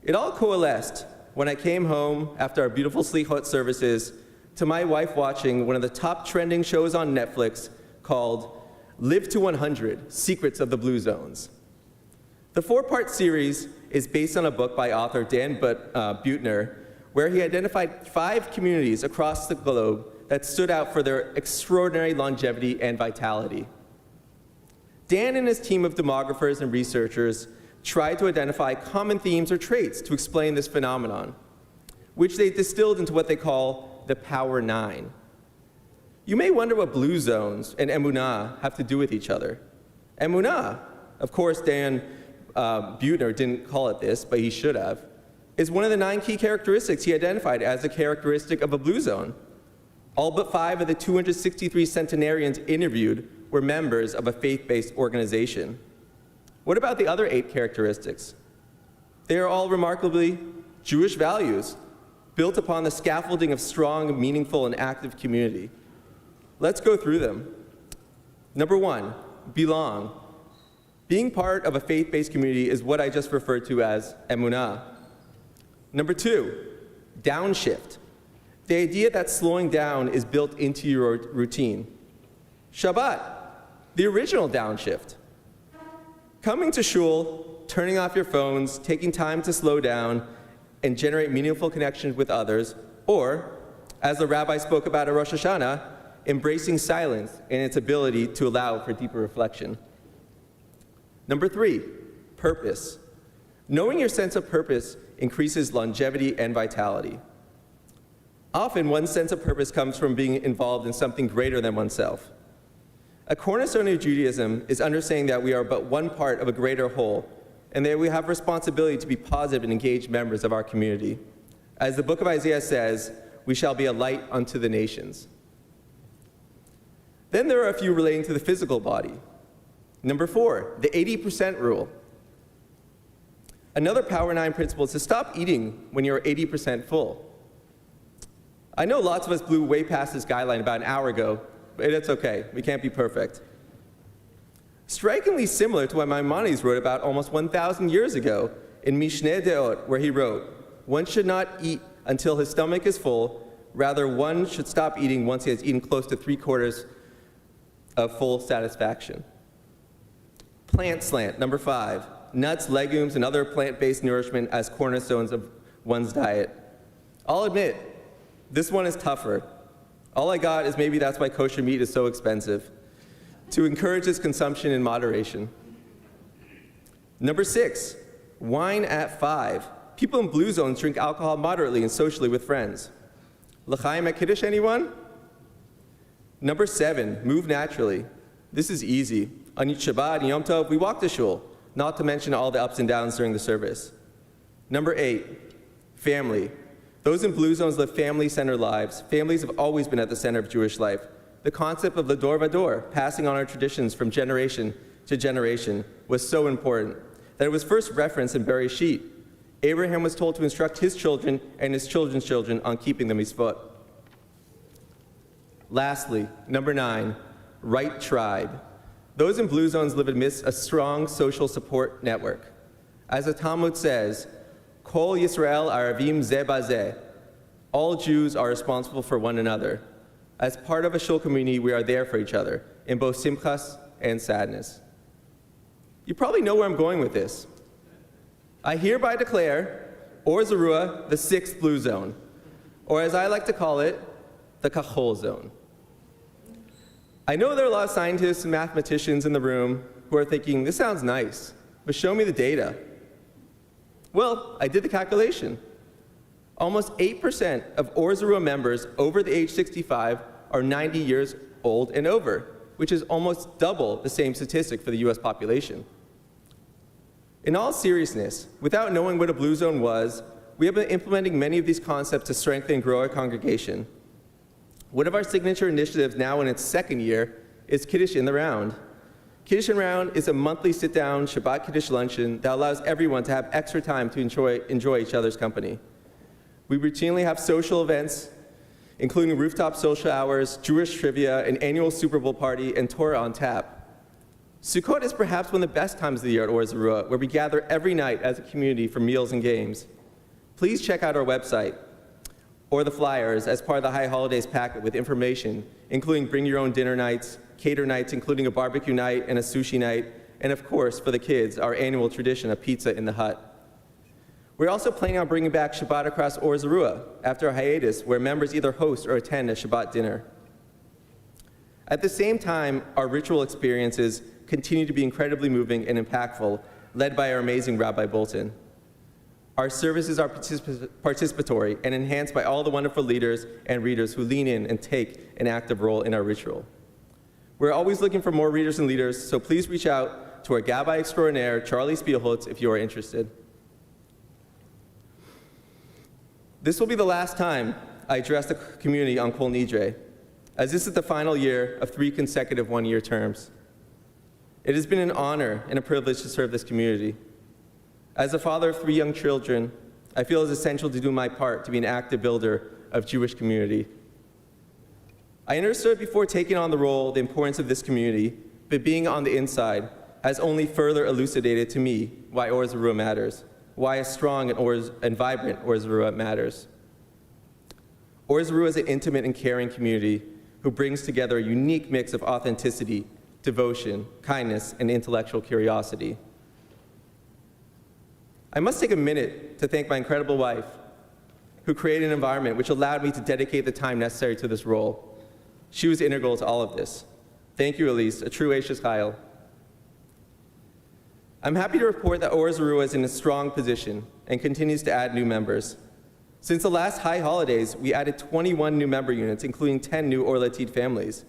It all coalesced when I came home after our beautiful Slichot services to my wife watching one of the top trending shows on Netflix called Live to 100, Secrets of the Blue Zones. The 4-part series is based on a book by author Dan Buettner, where he identified 5 communities across the globe that stood out for their extraordinary longevity and vitality. Dan and his team of demographers and researchers tried to identify common themes or traits to explain this phenomenon, which they distilled into what they call the Power Nine. You may wonder what blue zones and emunah have to do with each other. Emunah, of course, Dan Buettner didn't call it this, but he should have, is one of the 9 key characteristics he identified as a characteristic of a blue zone. All but 5 of the 263 centenarians interviewed were members of a faith-based organization. What about the other 8 characteristics? They are all remarkably Jewish values, built upon the scaffolding of strong, meaningful, and active community. Let's go through them. Number 1, belong. Being part of a faith-based community is what I just referred to as emunah. Number 2, downshift. The idea that slowing down is built into your routine. Shabbat, the original downshift. Coming to shul, turning off your phones, taking time to slow down and generate meaningful connections with others, or, as the rabbi spoke about at Rosh Hashanah, embracing silence and its ability to allow for deeper reflection. Number 3, purpose. Knowing your sense of purpose increases longevity and vitality. Often, one's sense of purpose comes from being involved in something greater than oneself. A cornerstone of Judaism is understanding that we are but one part of a greater whole, and that we have responsibility to be positive and engaged members of our community. As the book of Isaiah says, we shall be a light unto the nations. Then there are a few relating to the physical body. Number 4, the 80% rule. Another Power 9 principle is to stop eating when you're 80% full. I know lots of us blew way past this guideline about an hour ago, but it's okay. We can't be perfect. Strikingly similar to what Maimonides wrote about almost 1,000 years ago in Mishneh Deot, where he wrote, "One should not eat until his stomach is full. Rather, one should stop eating once he has eaten close to 3/4 of full satisfaction." Plant slant, number 5. Nuts, legumes, and other plant-based nourishment as cornerstones of one's diet. I'll admit, this one is tougher. All I got is maybe that's why kosher meat is so expensive, to encourage its consumption in moderation. Number 6, wine at 5. People in blue zones drink alcohol moderately and socially with friends. L'chaim at Kiddush, anyone? Number 7, move naturally. This is easy. On Shabbat and Yom Tov, we walk to shul, not to mention all the ups and downs during the service. Number 8, family. Those in blue zones live family-centered lives. Families have always been at the center of Jewish life. The concept of the dor vador, passing on our traditions from generation to generation, was so important that it was first referenced in Bereshit. Abraham was told to instruct his children and his children's children on keeping the mitzvot. Lastly, number 9, right tribe. Those in blue zones live amidst a strong social support network. As the Talmud says, Kol Yisrael Aravim Zeh Bazeh. All Jews are responsible for one another. As part of a shul community, we are there for each other, in both simchas and sadness. You probably know where I'm going with this. I hereby declare Or Zarua the 6th blue zone, or as I like to call it, the Kachol zone. I know there are a lot of scientists and mathematicians in the room who are thinking, this sounds nice, but show me the data. Well, I did the calculation. Almost 8% of Or Zarua members over the age 65 are 90 years old and over, which is almost double the same statistic for the US population. In all seriousness, without knowing what a blue zone was, we have been implementing many of these concepts to strengthen and grow our congregation. One of our signature initiatives now in its 2nd year is Kiddush in the Round. Kiddush in the Round is a monthly sit-down Shabbat Kiddush luncheon that allows everyone to have extra time to enjoy each other's company. We routinely have social events, including rooftop social hours, Jewish trivia, an annual Super Bowl party, and Torah on tap. Sukkot is perhaps one of the best times of the year at Or Zarua, where we gather every night as a community for meals and games. Please check out our website or the flyers as part of the High Holidays packet with information, including bring your own dinner nights, cater nights, including a barbecue night and a sushi night, and of course, for the kids, our annual tradition of pizza in the hut. We're also planning on bringing back Shabbat across Or Zarua after a hiatus where members either host or attend a Shabbat dinner. At the same time, our ritual experiences continue to be incredibly moving and impactful led by our amazing Rabbi Bolton. Our services are participatory and enhanced by all the wonderful leaders and readers who lean in and take an active role in our ritual. We're always looking for more readers and leaders, so please reach out to our Gabbai extraordinaire, Charlie Spielholtz, if you are interested. This will be the last time I address the community on Kol Nidre, as this is the final year of 3 consecutive one-year terms. It has been an honor and a privilege to serve this community. As a father of 3 young children, I feel it is essential to do my part to be an active builder of Jewish community. I understood before taking on the role the importance of this community, but being on the inside has only further elucidated to me why Or Zarua matters, why a strong and vibrant Or Zarua matters. Or Zarua is an intimate and caring community who brings together a unique mix of authenticity, devotion, kindness, and intellectual curiosity. I must take a minute to thank my incredible wife, who created an environment which allowed me to dedicate the time necessary to this role. She was integral to all of this. Thank you, Elise, a true Eishes Chayil. I'm happy to report that Or Zarua is in a strong position and continues to add new members. Since the last high holidays, we added 21 new member units, including 10 new Or Latid families.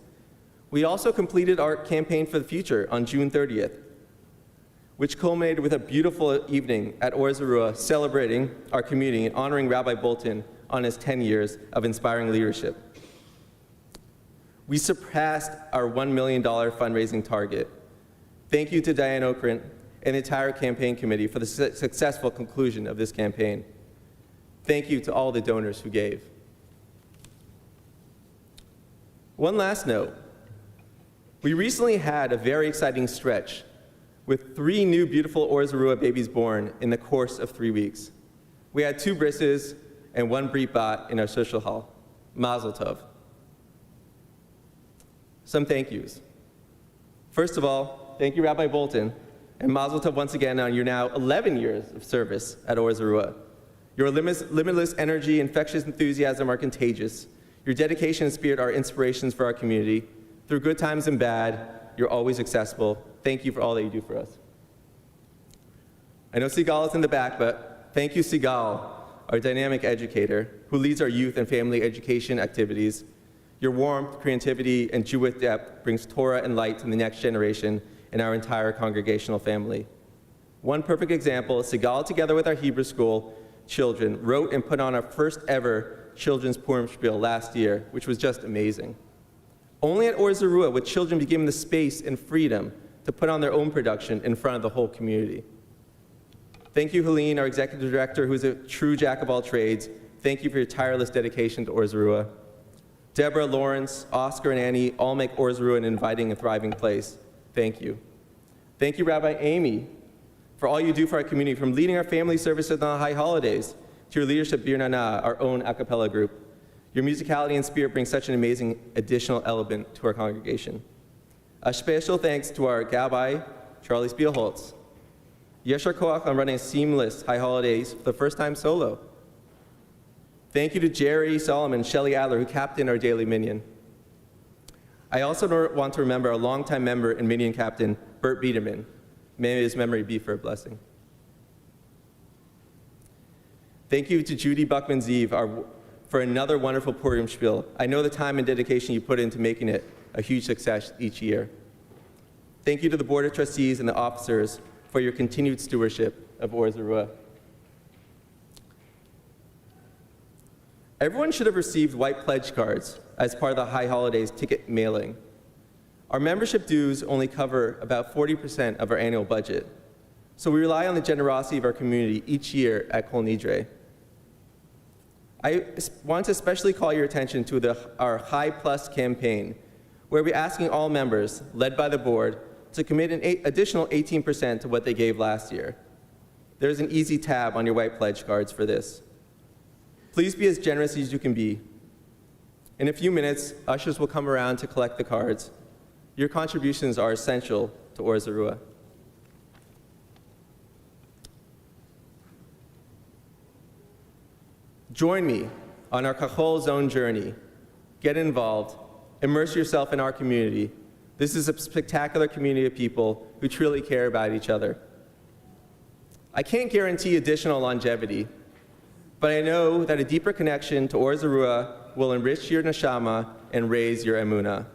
We also completed our campaign for the future on June 30th, which culminated with a beautiful evening at Or Zarua celebrating our community and honoring Rabbi Bolton on his 10 years of inspiring leadership. We surpassed our $1 million fundraising target. Thank you to Diane Okrent and the entire campaign committee for the successful conclusion of this campaign. Thank you to all the donors who gave. One last note. We recently had a very exciting stretch with 3 new beautiful Or Zarua babies born in the course of 3 weeks. We had 2 brises and 1 brit bat in our social hall. Mazel tov. Some thank yous. First of all, thank you, Rabbi Bolton, and mazel tov once again on your now 11 years of service at Or Zarua. Your limitless energy, infectious enthusiasm are contagious. Your dedication and spirit are inspirations for our community. Through good times and bad, you're always accessible. Thank you for all that you do for us. I know Sigal is in the back, but thank you, Sigal, our dynamic educator, who leads our youth and family education activities. Your warmth, creativity, and Jewish depth brings Torah and light to the next generation and our entire congregational family. One perfect example, Sigal, together with our Hebrew school children, wrote and put on our first ever children's Purim spiel last year, which was just amazing. Only at Or Zarua would children be given the space and freedom to put on their own production in front of the whole community. Thank you, Helene, our executive director, who's a true jack of all trades. Thank you for your tireless dedication to Or Zarua. Deborah, Lawrence, Oscar, and Annie all make Or Zarua an inviting and thriving place. Thank you. Thank you, Rabbi Amy, for all you do for our community, from leading our family services on the high holidays to your leadership, Bir Nana, our own a cappella group. Your musicality and spirit bring such an amazing additional element to our congregation. A special thanks to our Gabbai, Charlie Spielholtz. Yeshar Koach on running seamless high holidays for the first time solo. Thank you to Jerry Solomon and Shelley Adler, who captained our daily minyan. I also want to remember our longtime member and minyan captain, Bert Biederman. May his memory be for a blessing. Thank you to Judy Buckman-Zeev for another wonderful Purim spiel. I know the time and dedication you put into making it a huge success each year. Thank you to the Board of Trustees and the officers for your continued stewardship of Or Zarua. Everyone should have received white pledge cards as part of the High Holidays ticket mailing. Our membership dues only cover about 40% of our annual budget, so we rely on the generosity of our community each year at Kol Nidre. I want to especially call your attention to our High Plus campaign, where we're asking all members, led by the board, to commit an additional 18% to what they gave last year. There's an easy tab on your white pledge cards for this. Please be as generous as you can be. In a few minutes, ushers will come around to collect the cards. Your contributions are essential to Or Zarua. Join me on our Kachol Zone journey. Get involved. Immerse yourself in our community. This is a spectacular community of people who truly care about each other. I can't guarantee additional longevity, but I know that a deeper connection to Or Zarua will enrich your neshama and raise your emunah.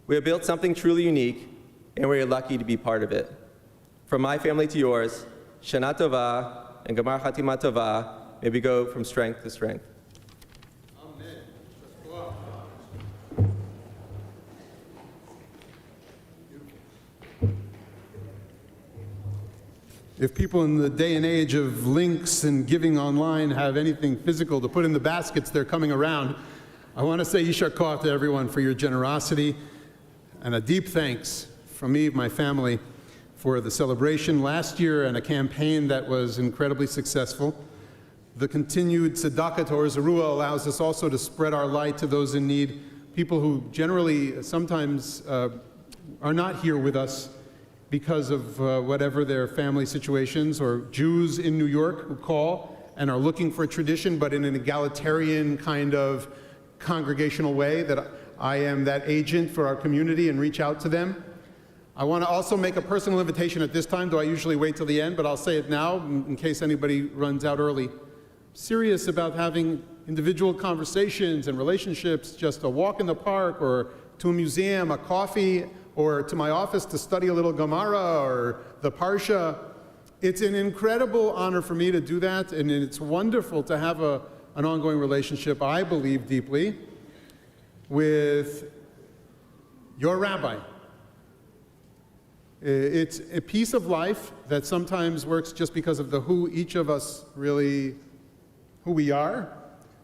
We have built something truly unique, and we are lucky to be part of it. From my family to yours, Shana Tova and Gamar Chatima Tova, may we go from strength to strength. If people in the day and age of links and giving online have anything physical to put in the baskets, they're coming around. I want to say Yishar Koach to everyone for your generosity, and a deep thanks from me, my family, for the celebration last year and a campaign that was incredibly successful. The continued tzedakah to Or Zarua allows us also to spread our light to those in need, people who generally sometimes are not here with us because of whatever their family situations, or Jews in New York who call and are looking for a tradition, but in an egalitarian kind of congregational way, that I am that agent for our community and reach out to them. I want to also make a personal invitation at this time, though I usually wait till the end, but I'll say it now in case anybody runs out early. Serious about having individual conversations and relationships, just a walk in the park or to a museum, a coffee, or to my office to study a little Gemara or the Parsha. It's an incredible honor for me to do that, and it's wonderful to have an ongoing relationship, I believe deeply, with your rabbi. It's a piece of life that sometimes works just because of who each of us really, who we are,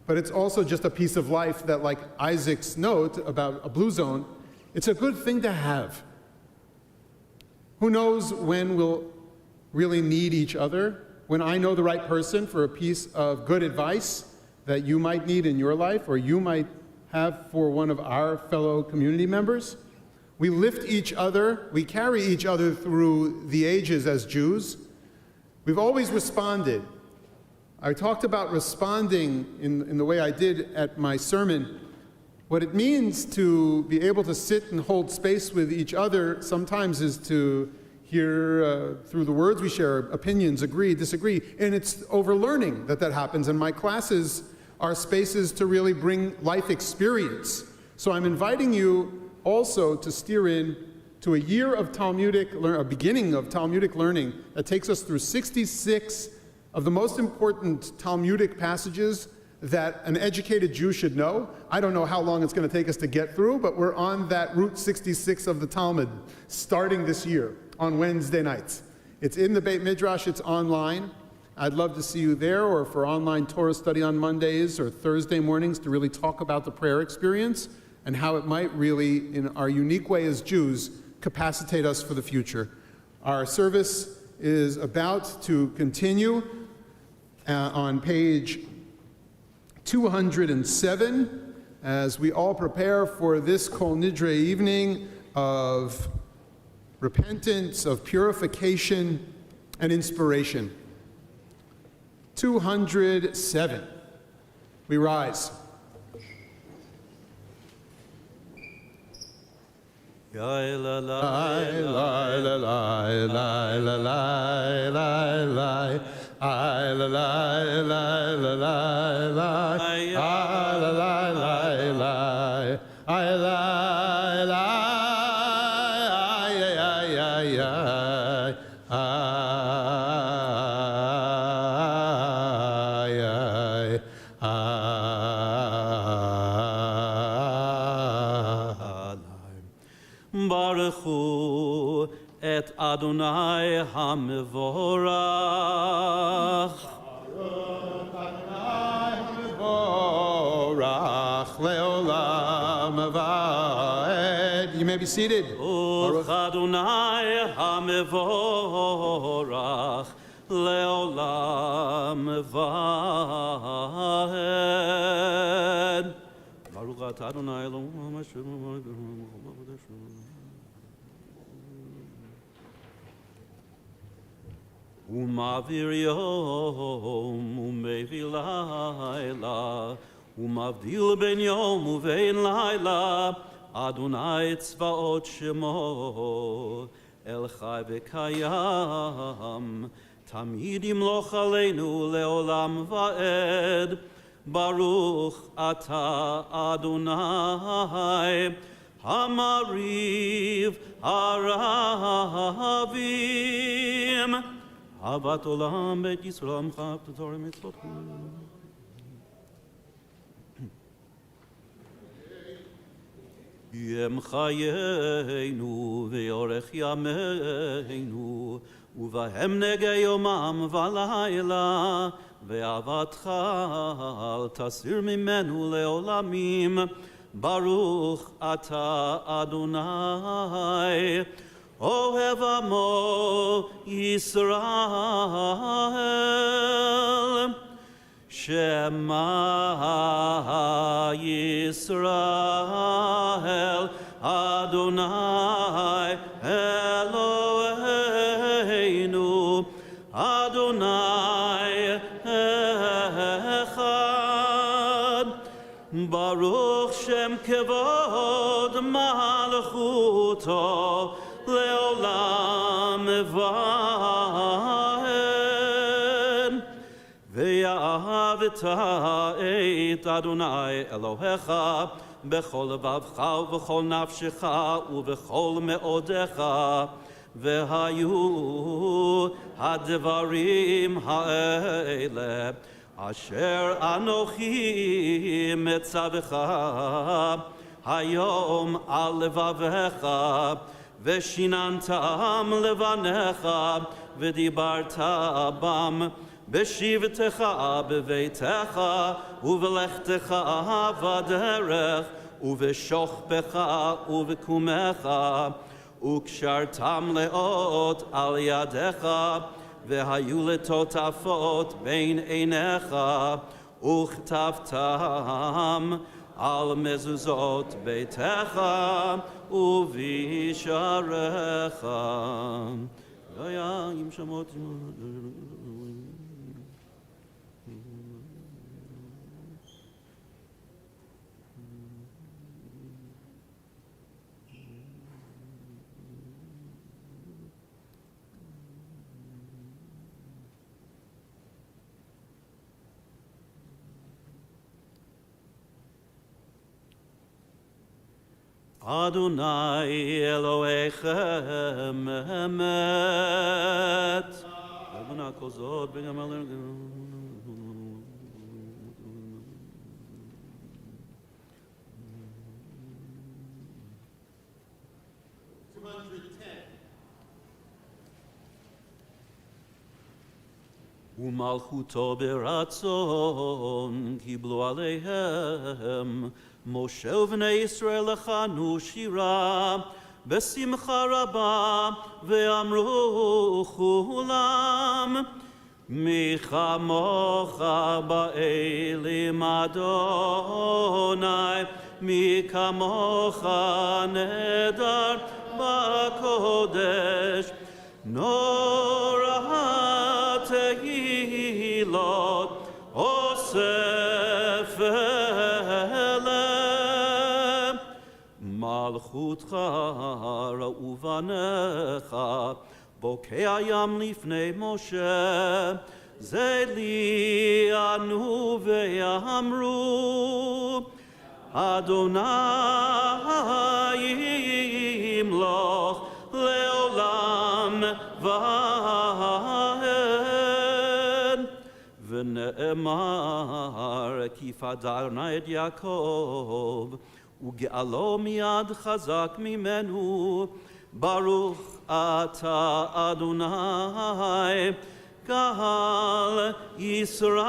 but it's also just a piece of life that, like Isaac's note about a blue zone, it's a good thing to have. Who knows when we'll really need each other? When I know the right person for a piece of good advice that you might need in your life, or you might have for one of our fellow community members. We lift each other, we carry each other through the ages as Jews. We've always responded. I talked about responding in the way I did at my sermon. What it means to be able to sit and hold space with each other sometimes is to hear through the words we share, opinions, agree, disagree, and it's over learning that happens. And my classes are spaces to really bring life experience. So I'm inviting you also to steer in to a year of a beginning of Talmudic learning that takes us through 66 of the most important Talmudic passages that an educated Jew should know. I don't know how long it's going to take us to get through, but we're on that Route 66 of the Talmud starting this year on Wednesday nights. It's in the Beit Midrash, it's online. I'd love to see you there, or for online Torah study on Mondays or Thursday mornings to really talk about the prayer experience and how it might really, in our unique way as Jews, capacitate us for the future. Our service is about to continue on page 207 as we all prepare for this Kol Nidre evening of repentance, of purification, and inspiration. 207. We rise. Baruchu et Adonai HaMevorach. Baruch Adonai HaMevorach le'olam va'ed. You may be seated. Baruch Adonai HaMevorach le'olam va'ed. Baruch Adonai Elohim Hashem. Umavir yom umevi laila umavdil ben yom uvein laila Adonai tzvaot shemo el chai v'kayam תמיד ימלוך עלינו לעולם ועד. ברוך אתה אדוני המריב הרבים. אהבת עולם בית ישראל עמך ותורה מצוות. ים חיינו ואורך ימינו ובהם נגע יומם ולילה ואהבתך אל תסיר ממנו לעולמים. ברוך אתה אדוני אוהב עמו ישראל. שמע ישראל אדוני אלוהינו אדוני אחד. ברוך שם כבוד מלכותו לעולם ועד. ואהבת את אדוני אלוהיך בכל לבבך ובכל נפשך ובכל מאודך. והיו הדברים האלה אשר אנוכי מצווך היום על לבביך ושיננתם לבניך ודיברת בם בשבתך בביתך ובלכתך בדרך ובשוכבך ובקומך וקשרתם לאות על ידיך והיו לטוטפות בין עיניך וכתבתם על מזוזות ביתך ובשעריך. עם שמות אדוני אלוהיכם אמת. רבנה כל זאת וגם עלינו. ומלכותו ברצון קיבלו עליהם משה ובני ישראל לחנו שירה בשמחה רבה ואמרו כולם מי כמוך באלים אדוני מי כמוך נהדר בקודש נורא תהילות אוסף אליהם. מלכותך ראו בניך בוקע ים לפני משה זה לי ענו ואמרו אדוני ימלוך לעולם ועד. ונאמר כי פדרנה את יעקב וגאלו מיד חזק ממנו. ברוך אתה אדוני קהל ישראל.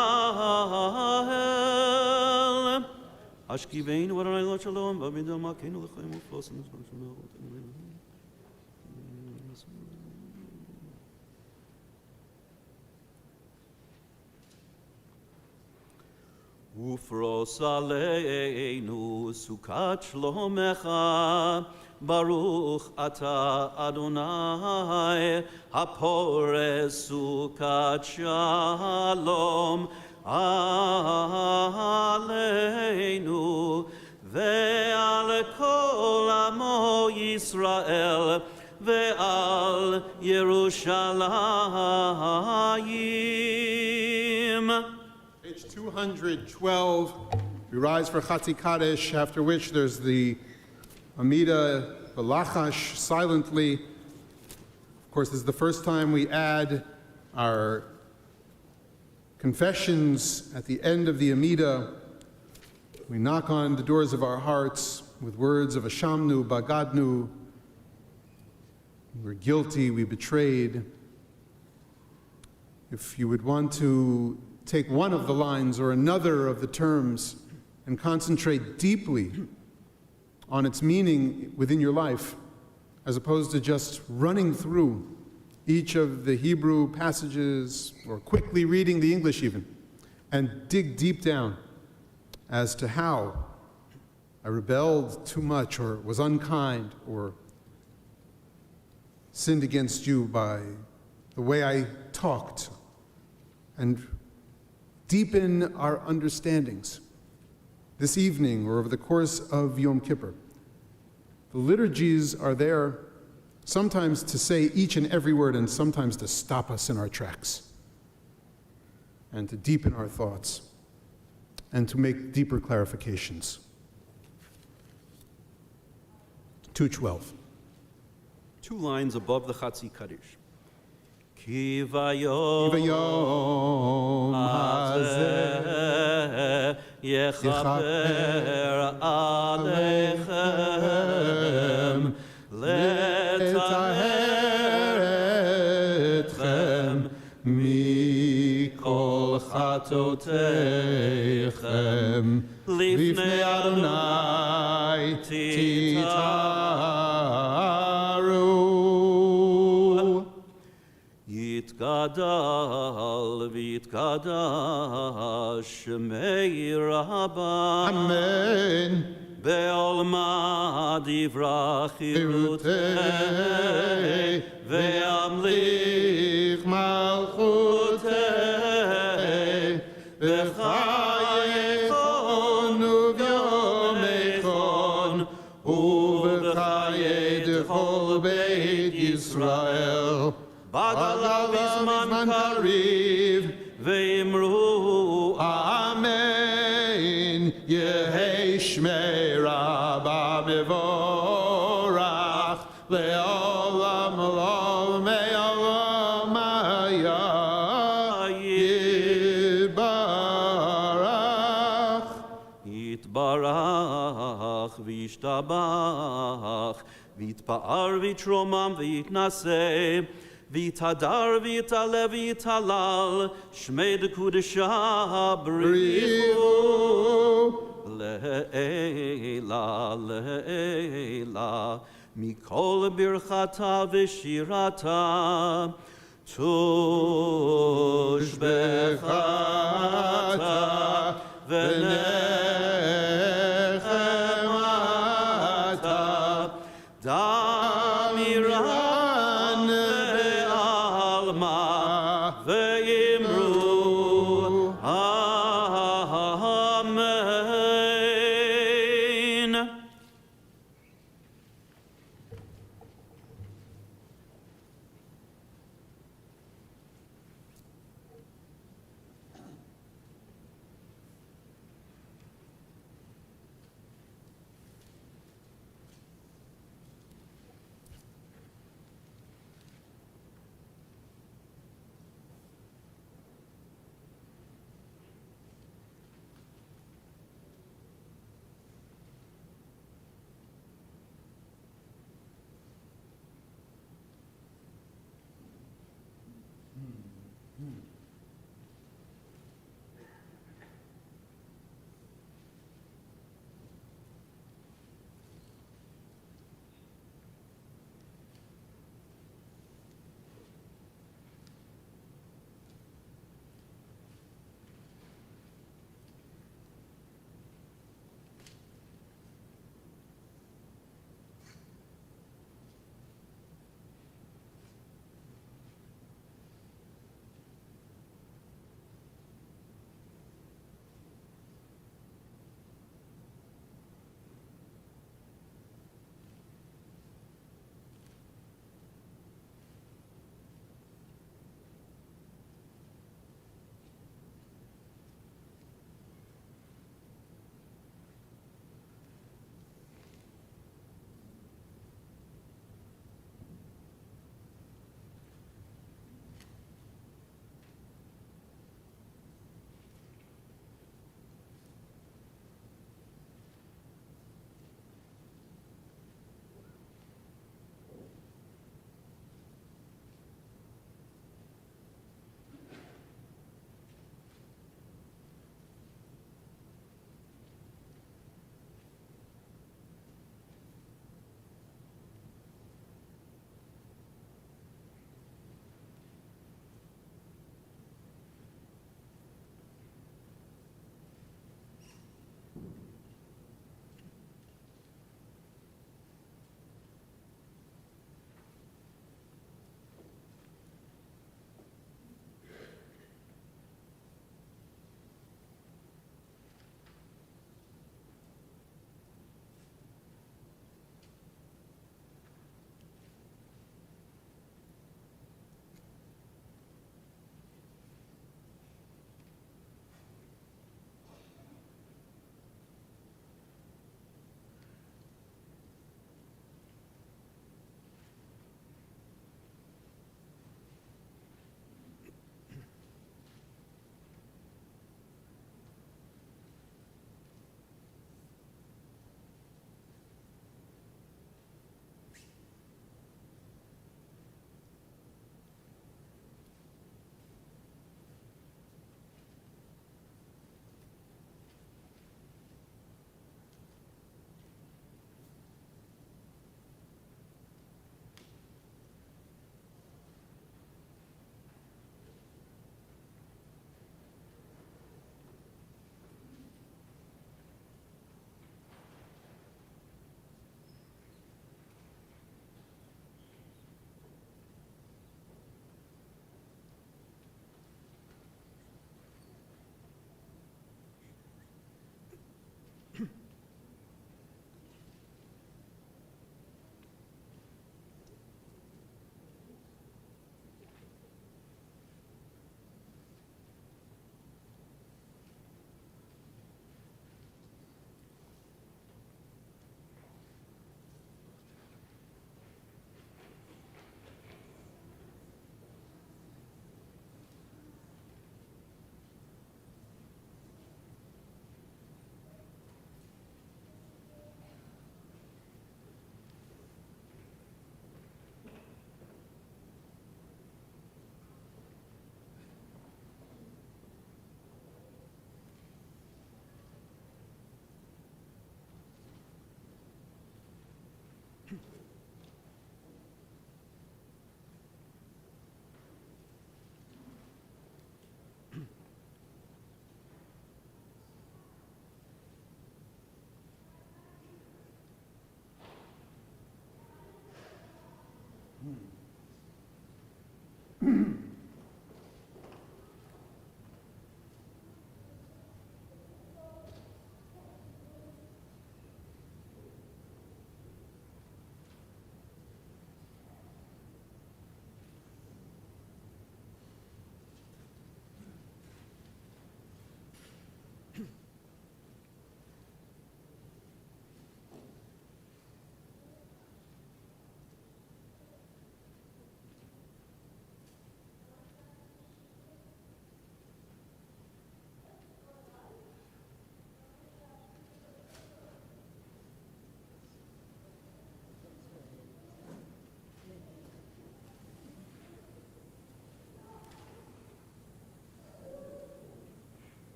אשכיבנו אדוני לא שלום במידה מכנו לחיים ופלוסן ופרוס עלינו סוכת שלומך. ברוך אתה אדוני הפורס סוכת שלום עלינו ועל כל עמו ישראל ועל ירושלים. Page 212, we rise for Chatzi Kaddish, after which there's the Amida Balachash silently. Of course, this is the first time we add our confessions at the end of the Amida. We knock on the doors of our hearts with words of Ashamnu, Bagadnu. We're guilty, we betrayed. If you would want to take one of the lines or another of the terms and concentrate deeply on its meaning within your life, as opposed to just running through each of the Hebrew passages or quickly reading the English even, and dig deep down as to how I rebelled too much or was unkind or sinned against you by the way I talked, and deepen our understandings this evening or over the course of Yom Kippur. The liturgies are there sometimes to say each and every word and sometimes to stop us in our tracks and to deepen our thoughts and to make deeper clarifications. 212. 2 lines above the Chatzi Kaddish. Ki vayom hazeh yechaper aleichem letaher etchem mikol chatoteichem lifnei Adonai titaru. Yitgadal v'yitgadash shmei Rabbah. Amen. Be'olma divrach chirutei ve'amlich malchutei v'chayechon u'vyomechon u'v'chayei d'chol beit Yisrael. Bagalav izman kariv ve'imru Amen. Yehei shmei Rabbah mevorach le'olam olam me'olam yitbarach. Yitbarach v'yishtabach v'yitpa'ar v'yitromam v'yitnaseh v'yitadar v'yitale v'yitalal shmei d'kudesha brichu le'ela le'ela mikol birchata v'shirata tushbechata v'nechemata damiran be'alma ve'imru amen.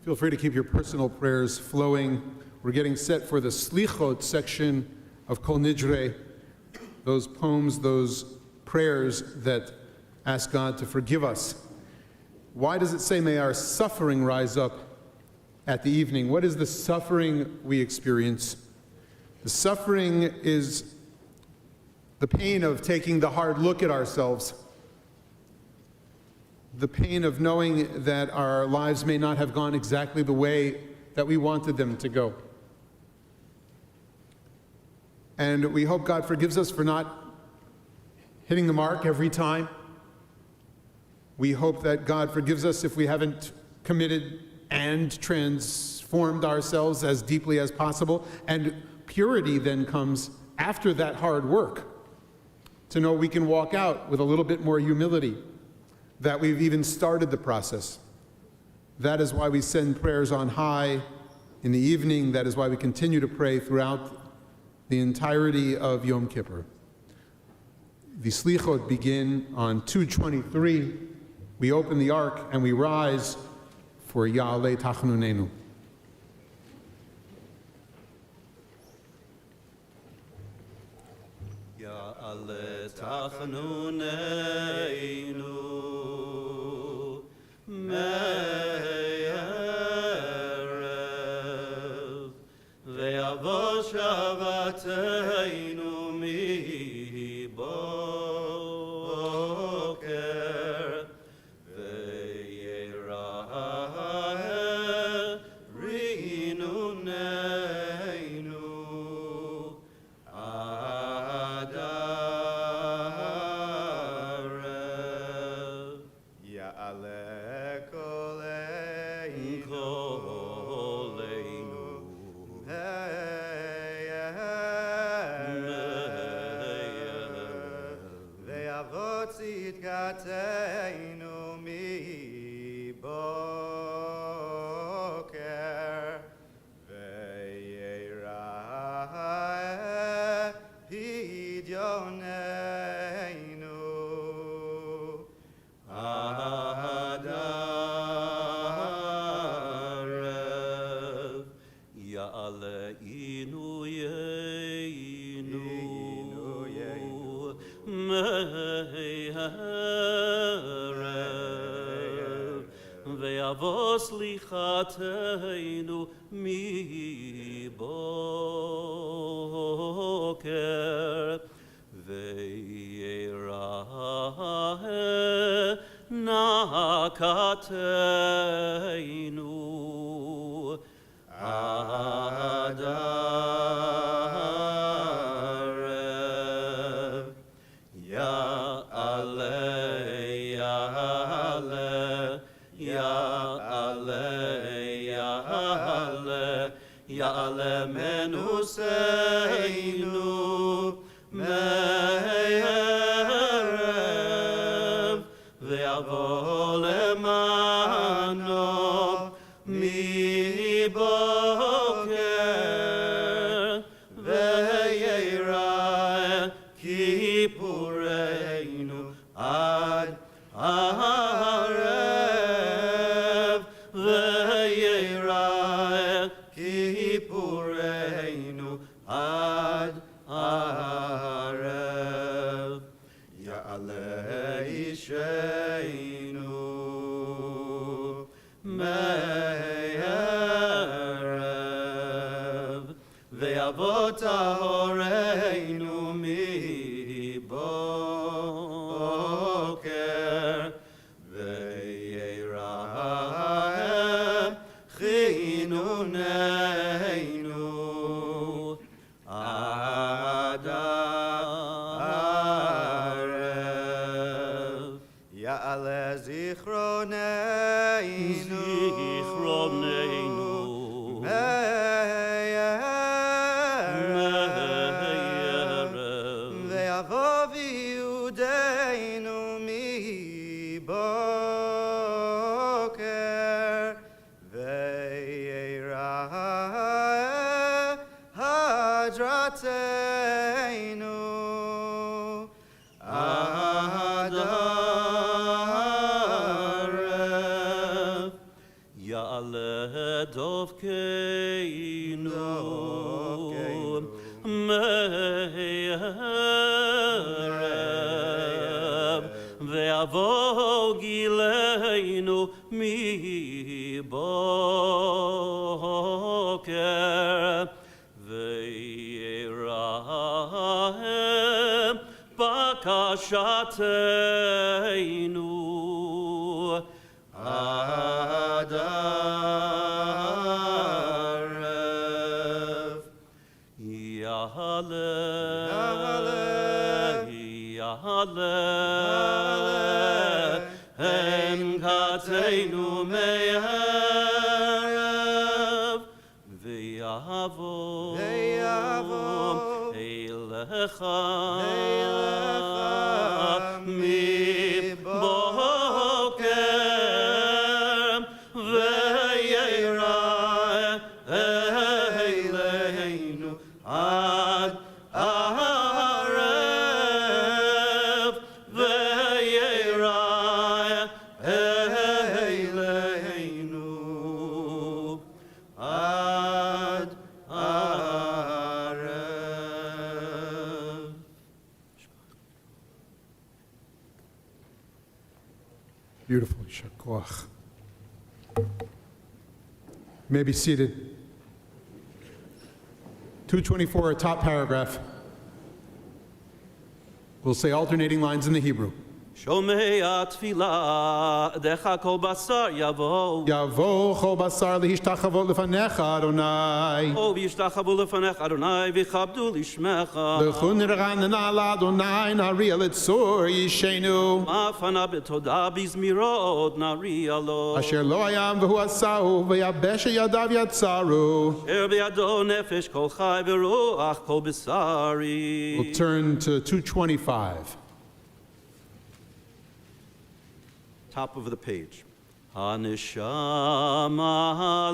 Feel free to keep your personal prayers flowing. We're getting set for the Slichot section of Kol Nidre, those poems, those prayers that ask God to forgive us. Why does it say, may our suffering rise up at the evening? What is the suffering we experience? The suffering is the pain of taking the hard look at ourselves, the pain of knowing that our lives may not have gone exactly the way that we wanted them to go. And we hope God forgives us for not hitting the mark every time. We hope that God forgives us if we haven't committed and transformed ourselves as deeply as possible. And purity then comes after that hard work, to know we can walk out with a little bit more humility, that we've even started the process. That is why we send prayers on high in the evening. That is why we continue to pray throughout the entirety of Yom Kippur. The Slichot begin on 2:23. We open the ark and we rise for Ya'aleh Tachnunenu. Ya'aleh Tachnunenu me'erev ve'yavo Shabbateinu mi-boker ve'yerah rinunenu ad arev. Ya'aleh koleinu Koleinu ve'yavot tzidkateinu mi-boker ve'yerah pidyoneinu ad arev. Ya'aleh inuyeinu me'erev ve'yavo slichateinu mi-boker ve'yerah nakateinu ad arev. Ya'aleh, Ya'aleh, Ya'aleh, Ya'aleh, Ya'aleh menuseinu me'erev ve'yavo lemano mi-boker ve'yerah kippureinu ad arev ve'yerah kippureinu ad arev. Ya'aleh isheinu me'erev ve'yavo tahoreinu mi-boker ve'yerah chinuneinu ad arev. Ya'aleh zichroneinu Zichroneinu me'erev ve'yavo v'yudeinu mi-boker ve'yerah hadrateinu ad arev. Ya'aleh dovkeinu me'erev ve'avo gileinu mi boker ve'yerahem bakashateinu Adarev Yahaleh Yahaleh En Kateinu Me'erev V'yavo Eilecha Mi Boker Ve'yera Eileinu Ad Arev Ve'yera Eileinu Ad Arev. Beautiful. Shakoach. You may be seated. 224, top paragraph. We'll say alternating lines in the Hebrew. שומע תפילה, דך כל בשר יבוא. Yavo chol basar lehishtachav lefanecha Adonai. או וישתחוו לפניך אדוני ויכבדו לשמך. L'chun nir'anana l'Adonai nariel etzur yishenu. מה פנה בתודה בזמירות נריע לו. Asher lo hayam v'hu asahu v'yabesh yadav yatzaru. אשר בידו נפש כל חי ורוח כל בשרי. We'll turn to 225. Top of the page. הנשמה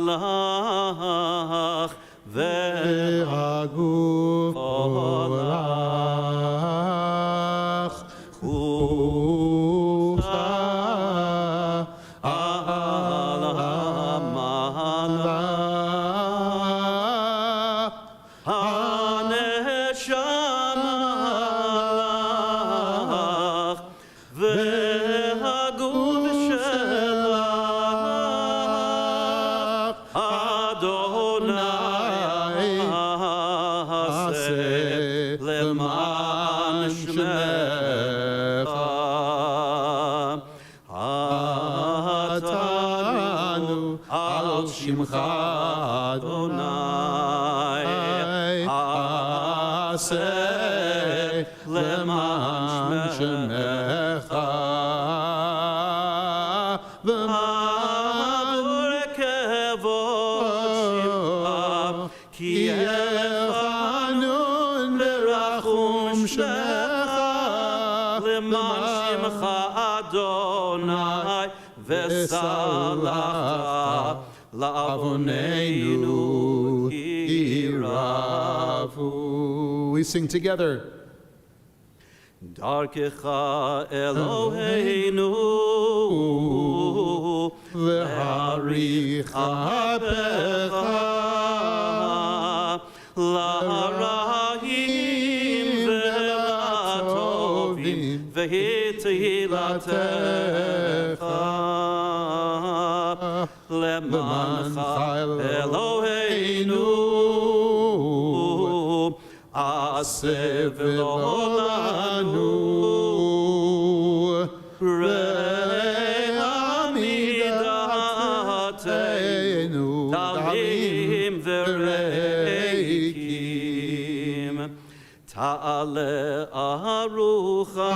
לך Ve'aguf olach chucha alamala הנשמה לך והגוף שלך אדוני עשה למען שמך עתנו על שמך אדוני עשה למען שמך ועבור כבוד שמך כי Hanun ברחום berachum שמך למען שמך אדוני וסלחת לעווננו ירבו. We sing together. דרכך אלוהינו V'harich apech לרעים ולטובים והתהילתך למענך אלוהינו עשה ולא לנו ראה עמידתנו דלים וריקים תעלה ארוחה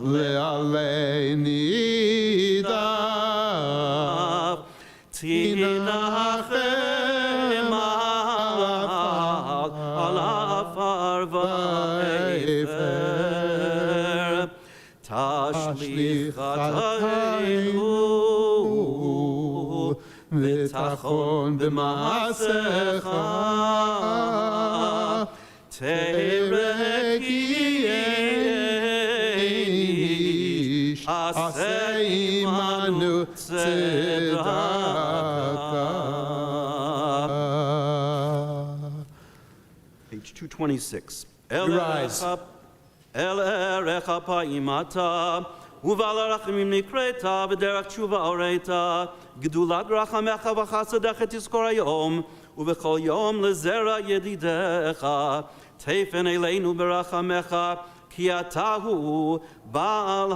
לעלי נידף תנחם על עפר ועפר תשליך חטאינו ותחון במעשיך תראה כי איש עשה עמנו tzedakah. Page 226. Rise. El erecha pa'imata, uval arachimim nikreta, v'derach tshuva oreta, gdulat rachamecha v'chasadecha tizkor hayom, uv'chol yom lezera yedidecha, tefen eleinu berachamecha, ki atahu ba'al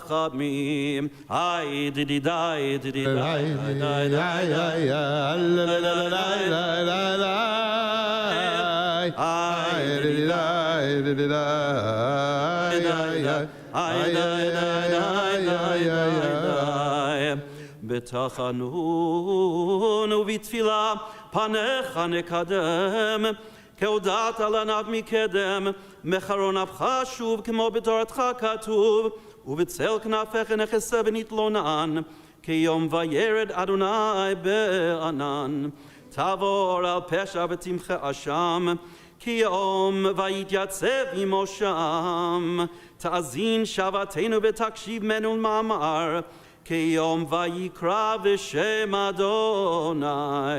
harachamim. Ay dididai בתחנון ובתפילה פניך נקדם כהודעת על עניו מקדם מחרון אפך שוב כמו בתורתך כתוב ובצל כנפיך נחסה ונתלונן כיום וירד אדוני בענן תעבור על פשע ותמחה אשם כי יום ויתייצב עמו שם תאזין שבתנו ותקשיב מנו מאמר כי יום ויקרא בשם אדוני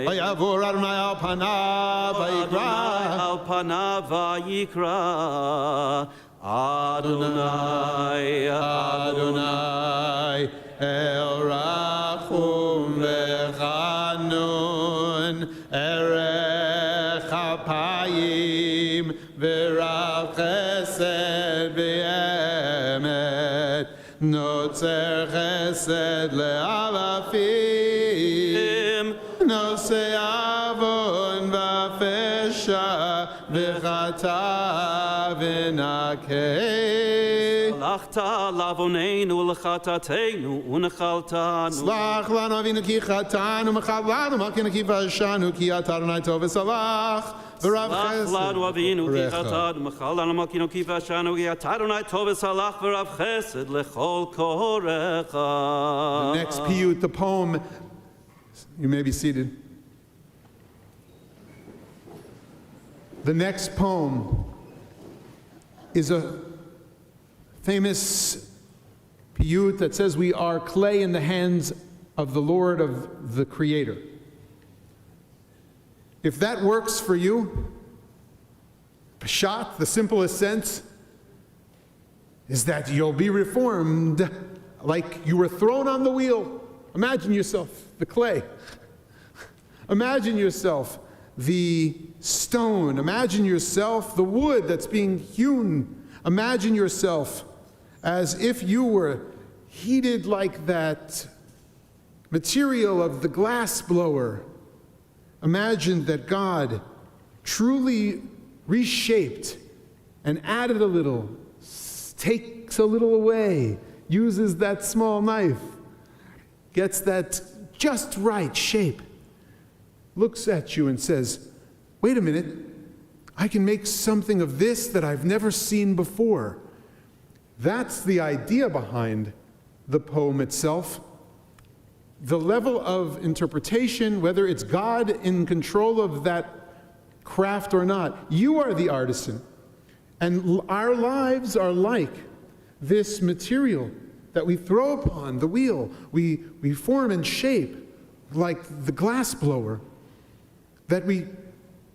ויעבור אדוני על פניו ויקרא על פניו ויקרא אדוני אדוני אל רחום וחנון ערך אפיים ורב חסד באמת נוצר חסד לאלפים נושא עוון ופשע וחטא ונקה הלכת לעווננו ולחטאתנו ונחלתנו סלח לנו אבינו כי חטאנו מחלנו מלכנו כי פשענו כי אתה אדוני טוב וסלח ורב חסד סלח לנו אבינו כי חטאנו מחלנו מלכנו כי פשענו כי אתה אדוני טוב וסלח ורב חסד לכל קוראך. The next piyut, the poem, you may be seated. The next poem is a famous piyut that says we are clay in the hands of the Lord, of the Creator. If that works for you, Peshat, the simplest sense, is that you'll be reformed like you were thrown on the wheel. Imagine yourself the clay. Imagine yourself the stone. Imagine yourself the wood that's being hewn. Imagine yourself as if you were heated like that material of the glass blower. Imagine that God truly reshaped and added a little, takes a little away, uses that small knife, gets that just right shape, looks at you and says, wait a minute, I can make something of this that I've never seen before. That's the idea behind the poem itself. The level of interpretation, whether it's God in control of that craft or not, you are the artisan. And our lives are like this material that we throw upon the wheel. We form and shape like the glass blower that we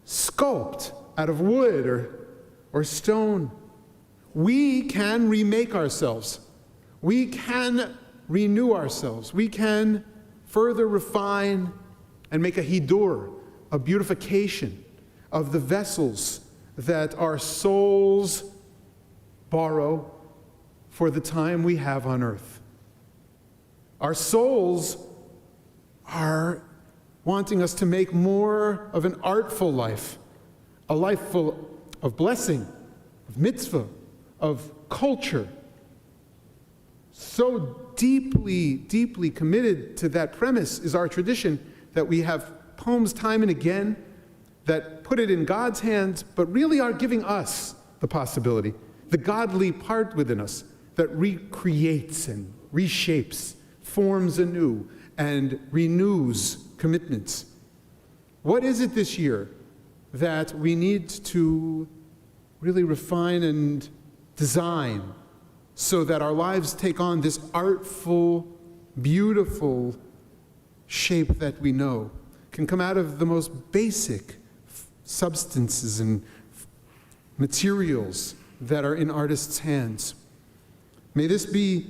sculpt out of wood or stone. We can remake ourselves. We can renew ourselves. We can further refine and make a hidur, a beautification of the vessels that our souls borrow for the time we have on earth. Our souls are wanting us to make more of an artful life, a life full of blessing, of mitzvah, of culture. So deeply, deeply committed to that premise is our tradition that we have poems time and again that put it in God's hands, but really are giving us the possibility, the godly part within us that recreates and reshapes, forms anew, and renews commitments. What is it this year that we need to really refine and design so that our lives take on this artful beautiful shape that we know can come out of the most basic substances and materials that are in artists' hands. May this be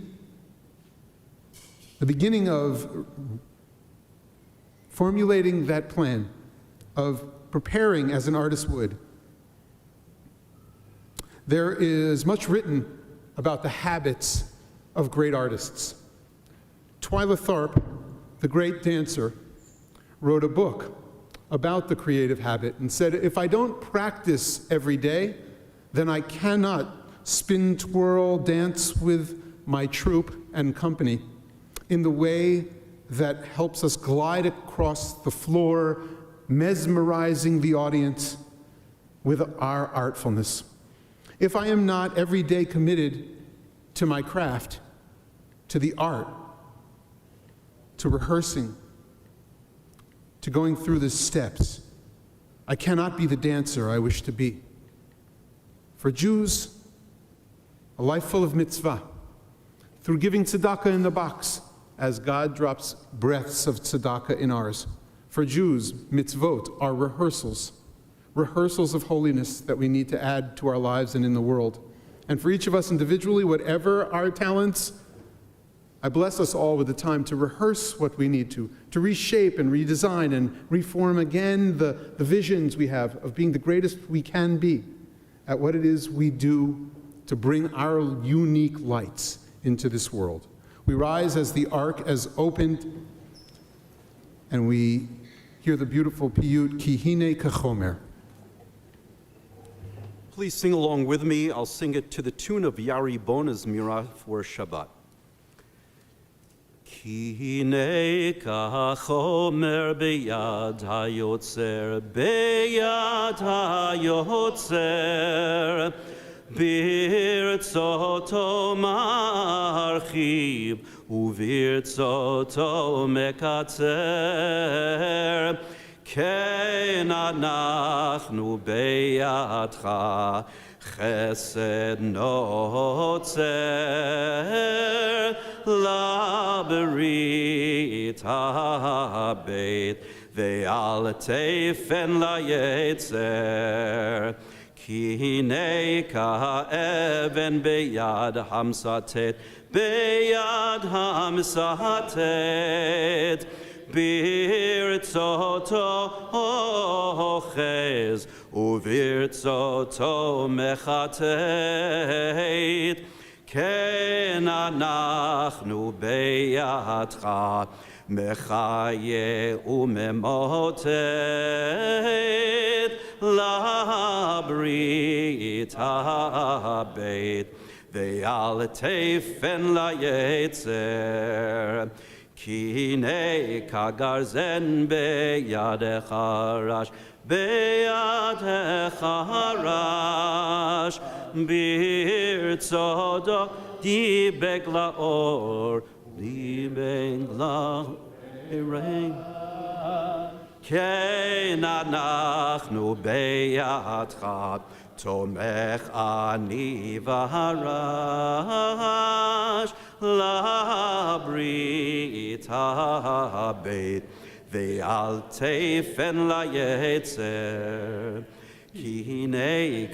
the beginning of formulating that plan, of preparing as an artist would. There is much written about the habits of great artists. Twyla Tharp, the great dancer, wrote a book about the creative habit and said, if I don't practice every day, then I cannot spin, twirl, dance with my troupe and company in the way that helps us glide across the floor, mesmerizing the audience with our artfulness. If I am not every day committed to my craft, to the art, to rehearsing, to going through the steps, I cannot be the dancer I wish to be. For Jews, a life full of mitzvah, through giving tzedakah in the box, as God drops breaths of tzedakah in ours. For Jews, mitzvot are rehearsals of holiness that we need to add to our lives and in the world. And for each of us individually, whatever our talents, I bless us all with the time to rehearse what we need to reshape and redesign and reform again the visions we have of being the greatest we can be at what it is we do to bring our unique lights into this world. We rise as the ark is opened, and we hear the beautiful piyut, Ki hine kachomer. Please sing along with me. I'll sing it to the tune of Yari Bona's Mirah for Shabbat. Ki hine kachomer beyad hayotzer, beyad hayotzer, birtzoto marchiv, uvirtzoto mekatzer. כן אנחנו בידך חסד נוצר לברית הבית ואל תפן ליצר כי הנה כאבן ביד המסתת ביד המסתת ברצותו אוחז וברצותו מחטט כן אנחנו בידך מחיה וממוטט לברית הבית ואל תפן ליצר כי הנה כגרזן בידך רש, בידך רש, ברצותו דיבק לאור, דיבק לרעים. כן אנחנו בידך, תומך אני והרש, לברית הבית ואל תפן ליצר כי הנה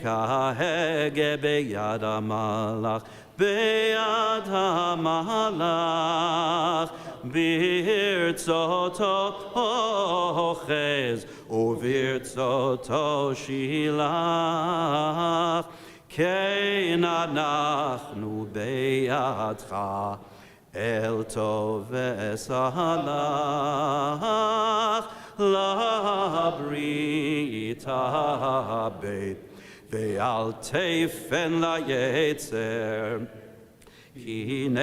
כהגה ביד המלאך ביד המלאך ברצותו אוחז וברצותו שילח כן אנחנו בידך אל טוב וסלח לברית הבית ואל תפן ליצר הנה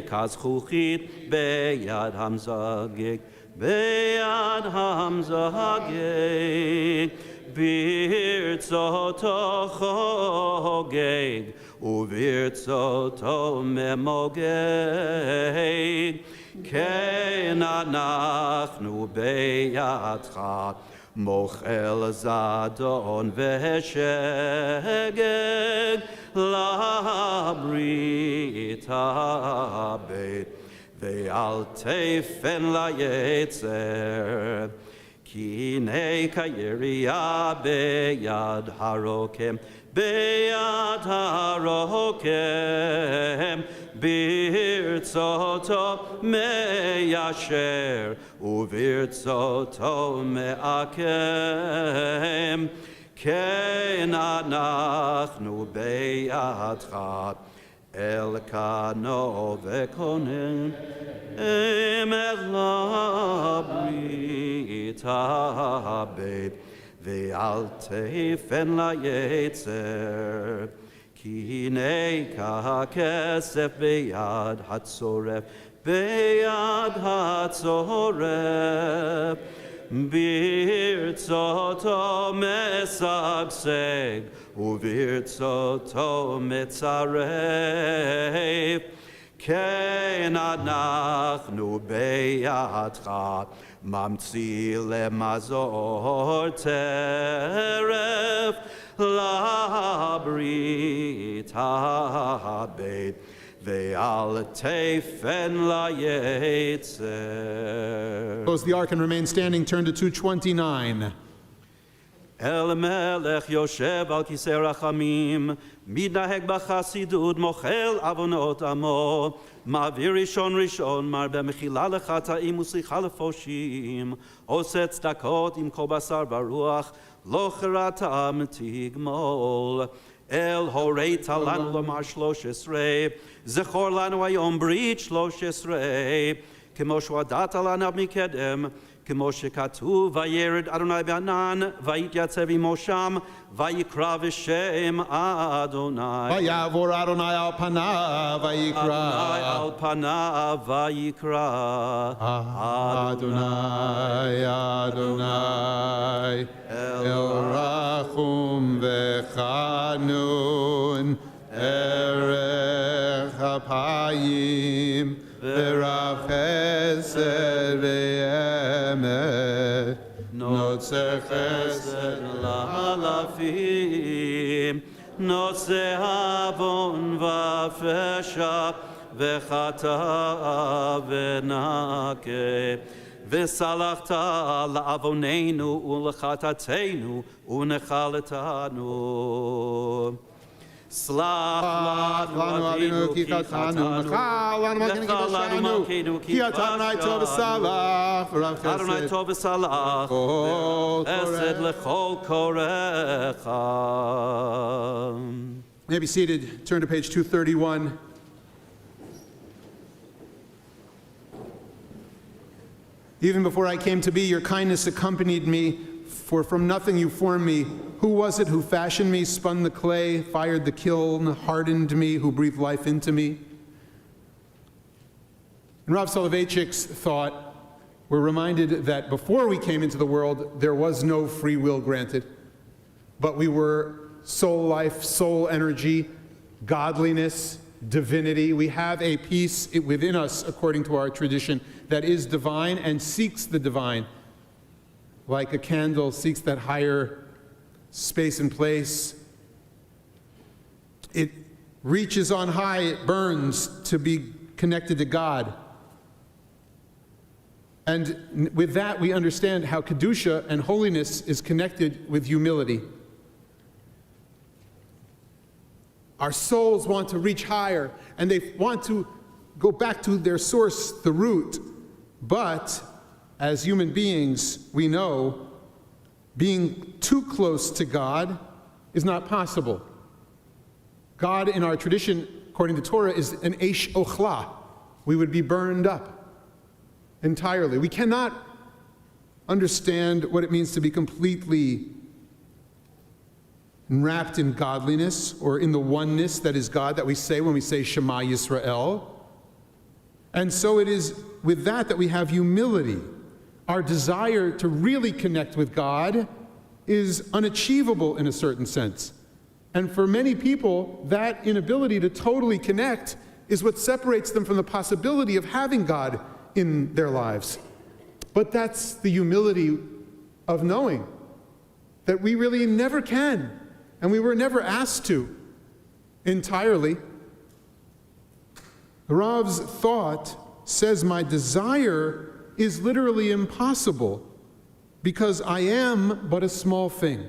כזכוכית ביד המזגג ביד המזגג ברצותו חוגג וברצותו ממוגג כן אנחנו בידך מוכל זדון ושגג לברית הבית ואל תפן ליצר, כי הנה כירייה ביד הרוקם, ביד הרוקם, ברצותו מיישר, וברצותו מעקם. כן אנחנו בידך, אלקנו וקונן, אל הברית הבית, ואל תפן ליצר, כי הנה ככסף ביד הצורף, ביד הצורף, ברצותו משגשג, וברצותו מצרף. כן אנחנו בידך, ממציא למזור טרף, לברית הבית, ואל תפן ליצר. Close the ark and remain standing. Turn to 229. אל מלך יושב על כיסא רחמים, מתנהג בחסידות, מוחל עוונות עמו, מעביר ראשון ראשון, מרבה מחילה לחטאים וסליחה לפושעים, עושה צדקות עם כל בשר ברוח, לא חרתם תגמול. אל הורית לנו לומר 13, זכור לנו היום ברית 13, כמו שהודעת לנו מקדם, כמו שכתוב, וירד אדוני בענן, ויתייצב עמו שם, ויקרא בשם אדוני. ויעבור אדוני על פניו ויקרא. אדוני על פניו ויקרא. אדוני, אדוני, אל רחום וחנון, ערך אפיים, ורב חסד ואמת, נוצר חסד לאלפים, נושא עוון ופשע, וחטא ונקה, וסלחת לעווננו ולחטאתנו, ונחלתנו. סלח לנו אבינו כי חטאנו, מחל לנו מלכנו כי אתה אדוני טוב וסלח, ורב אדוני חסד טוב וסלח, כל חסד לכל קוראך. May be seated. Turn to page 231. Even before I came to be, your kindness accompanied me, for from nothing you formed me. Who was it who fashioned me, spun the clay, fired the kiln, hardened me, who breathed life into me? In Rav Soloveitchik's thought, we're reminded that before we came into the world, there was no free will granted, but we were soul life, soul energy, godliness, divinity. We have a piece within us, according to our tradition, that is divine and seeks the divine. Like a candle seeks that higher space and place. It reaches on high, it burns to be connected to God. And with that, we understand how Kedusha and holiness is connected with humility. Our souls want to reach higher, and they want to go back to their source, the root. But as human beings, we know being too close to God is not possible. God, in our tradition, according to Torah, is an eish ochla. We would be burned up entirely. We cannot understand what it means to be completely wrapped in godliness or in the oneness that is God that we say when we say Shema Yisrael. And so it is with that that we have humility. Our desire to really connect with God is unachievable in a certain sense. And for many people, that inability to totally connect is what separates them from the possibility of having God in their lives. But that's the humility of knowing that we really never can, and we were never asked to entirely. The Rav's thought says my desire is literally impossible because I am but a small thing.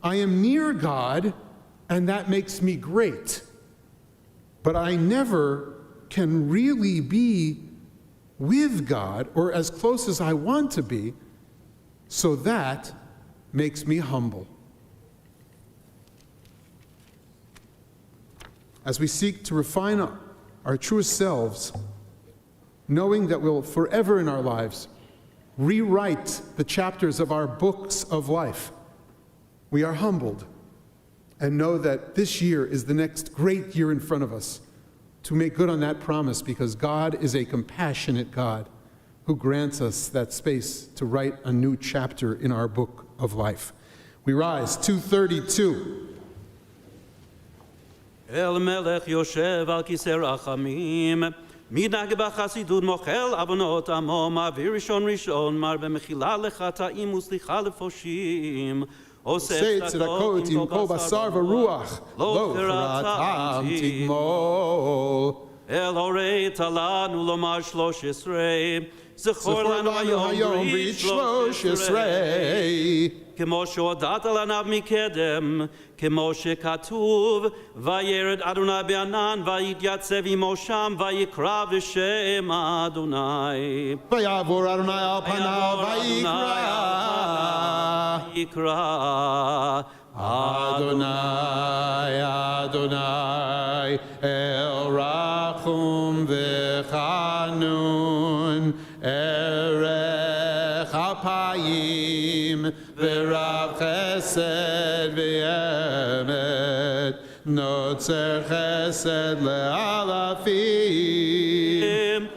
I am near God, and that makes me great. But I never can really be with God, or as close as I want to be, so that makes me humble. As we seek to refine our truest selves, knowing that we'll forever in our lives rewrite the chapters of our books of life, we are humbled and know that this year is the next great year in front of us to make good on that promise, because God is a compassionate God who grants us that space to write a new chapter in our book of life. We rise, 232. אל מלך יושב על כיסא רחמים, מנהג בחסידות מוחל עוונות עמו, מעביר ראשון מרבה מחילה לחטאים וסליחה לפושעים. עושה צדקות עם כל בשר ורוח, לא חרתם תגמול. אל הורית לנו לומר 13, זכור לנו היום ברית 13. כמו שהודעת לנו מקדם, כמו שכתוב, וירד אדוני בענן, ויתייצב עמו שם, ויקרא בשם אדוני. ויעבור אדוני על פניו ויקרא. אדוני, אדוני, אל רחום וחנון, ערך אפיים, ורב חסד ואמת, נוצר חסד לאלפים,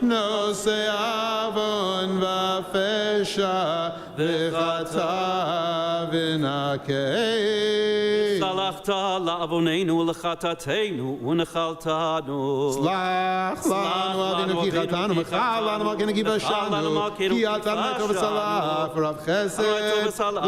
נושא עוון ופשע, וחטא ונקה. סלחת לעווננו ולחטאתנו ונחלתנו. סלח לנו אבינו כי חטאנו, מחל לנו מלכנו כי פשענו, כי אתה מלך וסלח ורב חסד וכל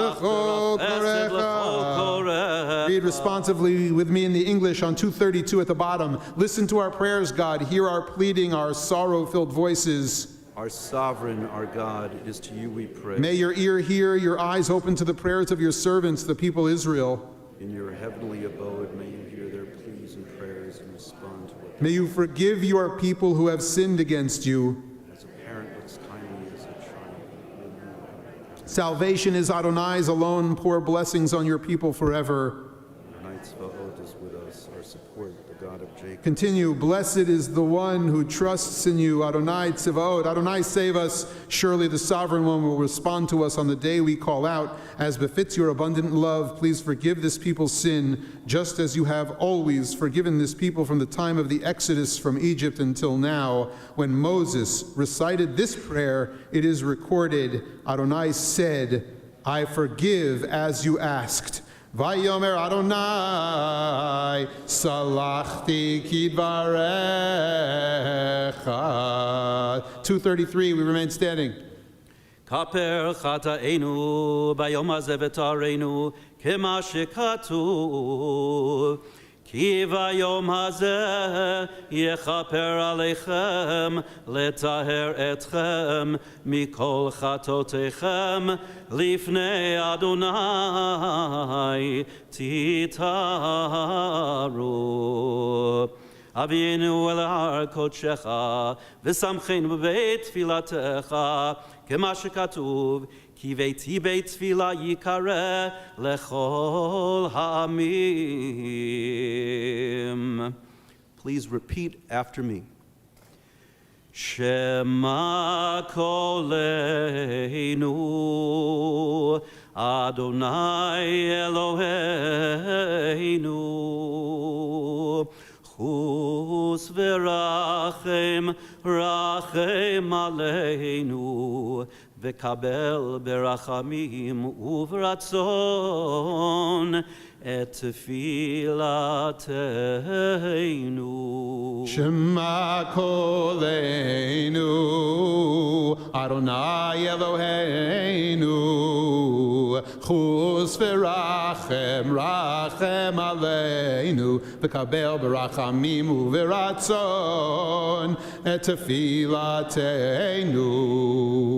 קורך. Read responsively with me in the English on 232 at the bottom. Listen to our prayers, God. Hear our pleading, our sorrow-filled voices. Our sovereign, our God, it is to you we pray. May your ear hear, your eyes open to the prayers of your servants, the people Israel. In your heavenly abode, may you hear their pleas and prayers and respond to it. May you forgive your people who have sinned against you. As a parent looks kindly as a child. Salvation is Adonai's alone. Pour blessings on your people forever. Tonight's Va'od is with us, our support, the God of Jacob. Continue. Blessed is the one who trusts in you, Adonai Tzevaot. Adonai, save us. Surely the Sovereign One will respond to us on the day we call out. As befits your abundant love, please forgive this people's sin, just as you have always forgiven this people from the time of the Exodus from Egypt until now. When Moses recited this prayer, it is recorded, Adonai said, I forgive as you asked. Vayomer Adonai, salachti kidvarecha. 233, we remain standing. כפר חטאינו ביום הזה ותארנו כמה שכתוב כי ביום הזה יכפר עליכם לטהר אתכם מכל חטאותיכם לפני אדוני תטהרו. אבינו אל הר קודשך ושמחנו בבית תפילתך כמה שכתוב כי ביתי בית תפילה יקרא לכל העמים. Please repeat after me. Shema koleinu Adonai Eloheinu Chus v'rachem rachem aleinu v'kabel berachamim uvratzon et tfilateinu. Shema koleinu Adonai Eloheinu Chus v'rachem, rachem aleinu, v'kabel b'rachamim u'v'ratzon, et tefilateinu.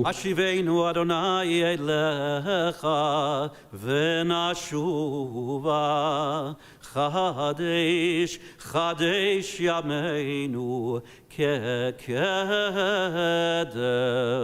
Ashivenu Adonai elecha v'nashuva Chadesh, Chadesh Yameinu kekedem.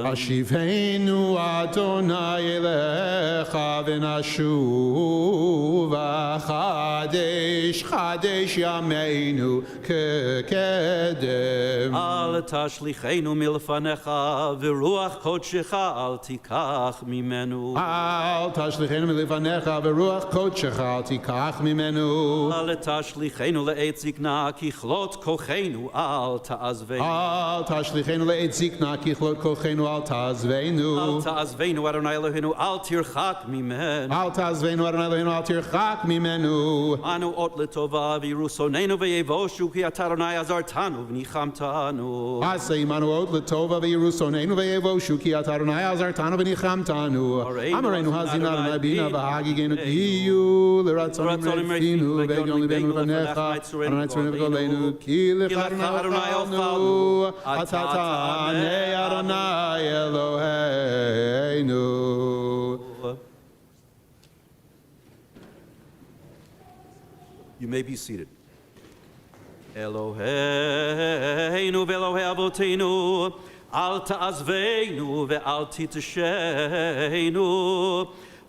Ashivenu Adonai elecha v'nashuva Chadesh, Chadesh Yameinu kekedem. Al tashlichenu milfanecha v'ruach kodshecha al tikach mimenu. Al tashlichenu milfanecha v'ruach kodshecha al tikach mimenu. Al tashlichenu le'et zikna kichlot kochenu al ta'azvenu. Al tashlichenu le'et zikna kichlot kochenu al ta'azvenu. Al ta'azvenu Adonai Eloheinu al tirchak mimenu. Al ta'azvenu Adonai Eloheinu al tirchak mimenu. Anu ot letova v'yirusonenu ve'yevoshu ki ata Adonai azartanu v'nichamtanu. Asa imanu ot letova v'yirusonenu ve'yevoshu ki ata Adonai azartanu v'nichamtanu. Amarenu hazina Adonai bina v'hagigenu kiyu l'ratzonim refinu v'egon libenu v'necha Adonai tzorenu v'kolenu ki l'chadonu ochalnu atatane Adonai Eloheinu. You may be seated. Eloheinu ve'Elohei avotenu, al ta'azveinu ve'al titashenu,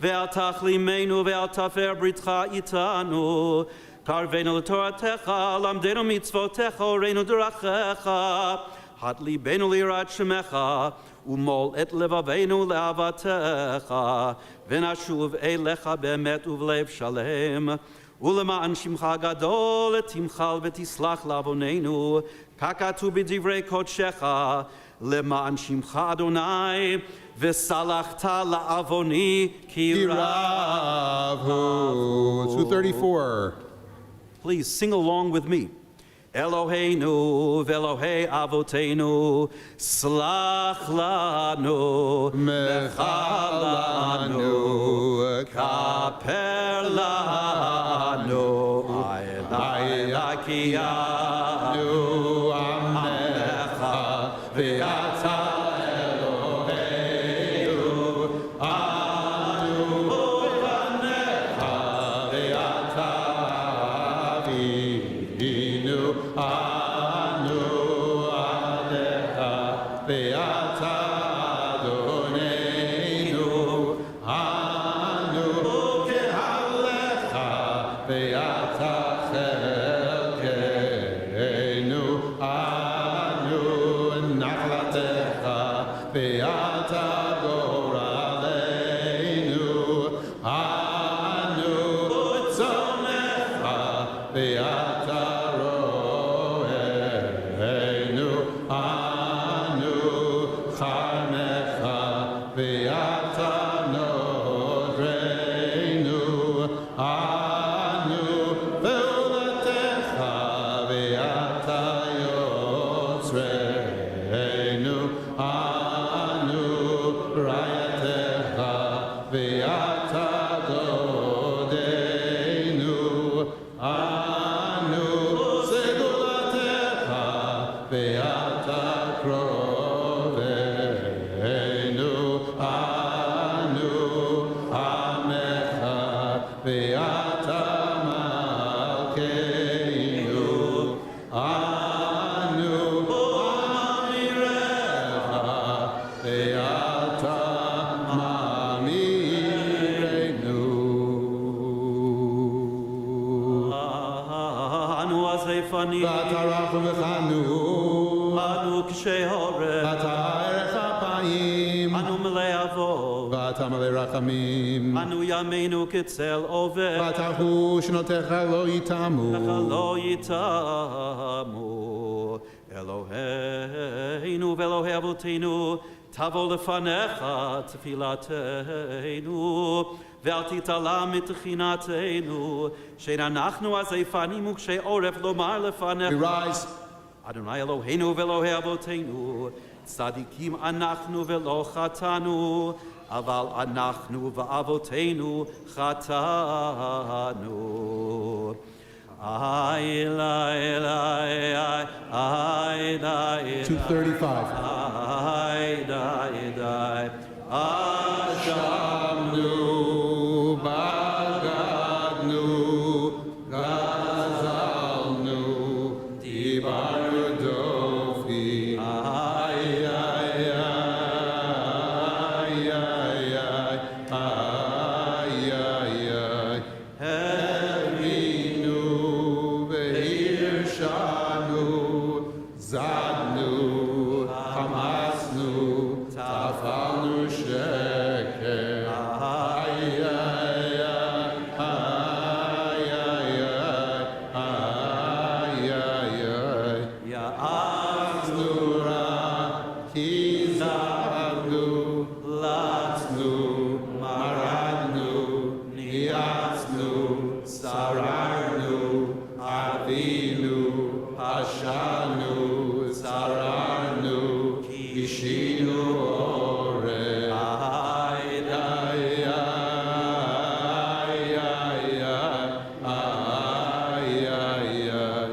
ve'al tachlimenu ve'al tafer britcha itanu, karvenu l'toratecha, lamdenu mitzvotecha, oreinu d'rachecha, hat libenu lirat shemecha, umol et levavenu le'avatecha, v'nashuv elecha be'emet uv'lev shalem, ולמען שמך הגדול תמחל ותסלח לעווננו, ככתוב בדברי קודשך, למען שמך אדוני, וסלחת לעווני כי רב הוא. 234. Please sing along with me. Eloheinu ve'Elohei avotenu, slach lanu, mechal lanu, kaper lanu, ayakiyanu, amecha, ve'ata Eloheinu, anu vanecha, ve'ata avinu. Anu alecha ve'ata Adoneinu. Anu kehalecha ve'ata chelkeinu. Anu nachlatecha ve'ata goraleinu. Anu tzonecha ve'ata Anu yameinu kitzel over. Vatahu shnotecha lo yitamu. Lo yitamu. Eloheinu ve'Elohei avotenu, tavo lefanecha tefilateinu, ve'al titala mitchinatenu, she'anachnu azeifanim u'kshe'oref lomar lefanecha. We rise. Adonai Eloheinu ve'Elohei avotenu, tzadikim anachnu ve'lo chatanu, אבל אנחנו ואבותינו חטאנו. Ay, ay, ay, ay, ay, 235. ay, ay, ay, Ashamnu, Bagadnu, Gazalnu, Dibarnu Dofi. Ay, ay, ay, ay, ay, ay, ay, ay. Hevinu, Veirshanu, Zadnu, Hamasnu, Tafalnu Sheker. Ay, ay, ay, ay, ay, ay, ay. Ya'aznura, Kizadnu, Latznu, Maradnu, Niatznu, Sararnu, Avinu, Hashanu, Sararnu, Kishinu Ore. Ay, ay, ay, ay, ay, ay, ay.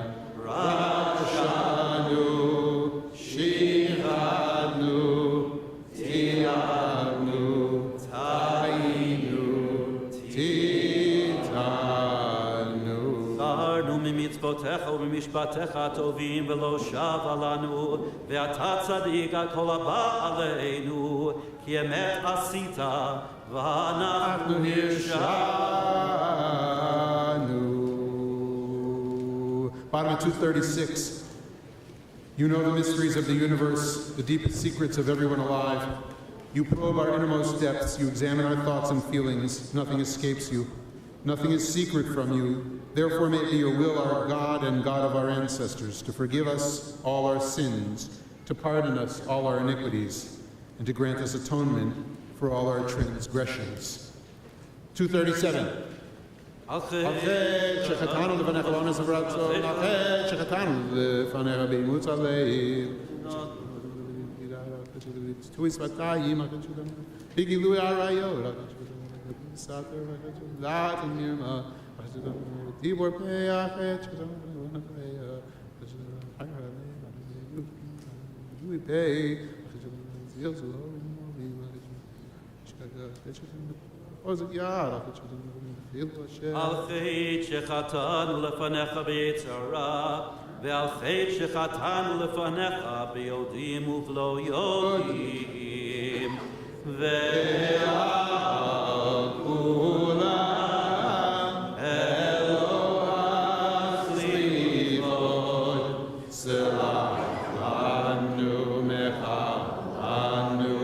Rashanu, Shihadnu, Tianu, Tainu, Titanu. זכרנו ממצוותיך וממשפטיך הטובים ולא שבה לנו, ואתה צדיק על כל הבא עלינו, כי אמת עשית ואנחנו Nirshanu. Bottom of 236. You know the mysteries of the universe, the deepest secrets of everyone alive. You probe our innermost depths. You examine our thoughts and feelings. Nothing escapes you. Nothing is secret from you. Therefore may it be your will, our God and God of our ancestors, to forgive us all our sins, to pardon us all our iniquities, and to grant us atonement for all our transgressions. 237. אחרי שחטאנו לפניך באונס וברצון, אחרי שחטאנו לפניך באימוץ הלב, תשתוי שפתיים, בגילוי עריות, סתר, דעת ומרמה, דיבור פח, גילוי עוז יער, על חטא שחטאנו לפניך ביצרה, ועל חטא שחטאנו לפניך ביודעים ובלא יודעים, ועל כולם אלוה סליחות, סלח לנו מחלנו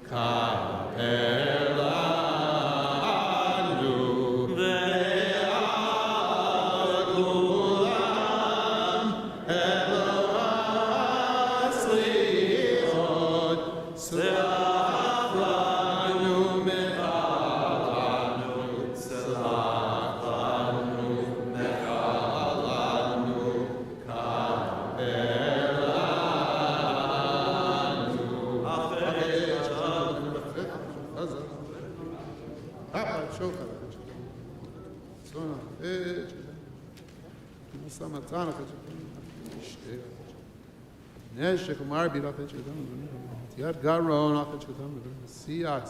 כפר לנו, ועל כולם אלוה סליחות, סלח לנו מחלנו, סלח לנו מחלנו כפר לנו. נשק ומרבי לחץ שדם, תיאת גרון לחץ שדם, שיח,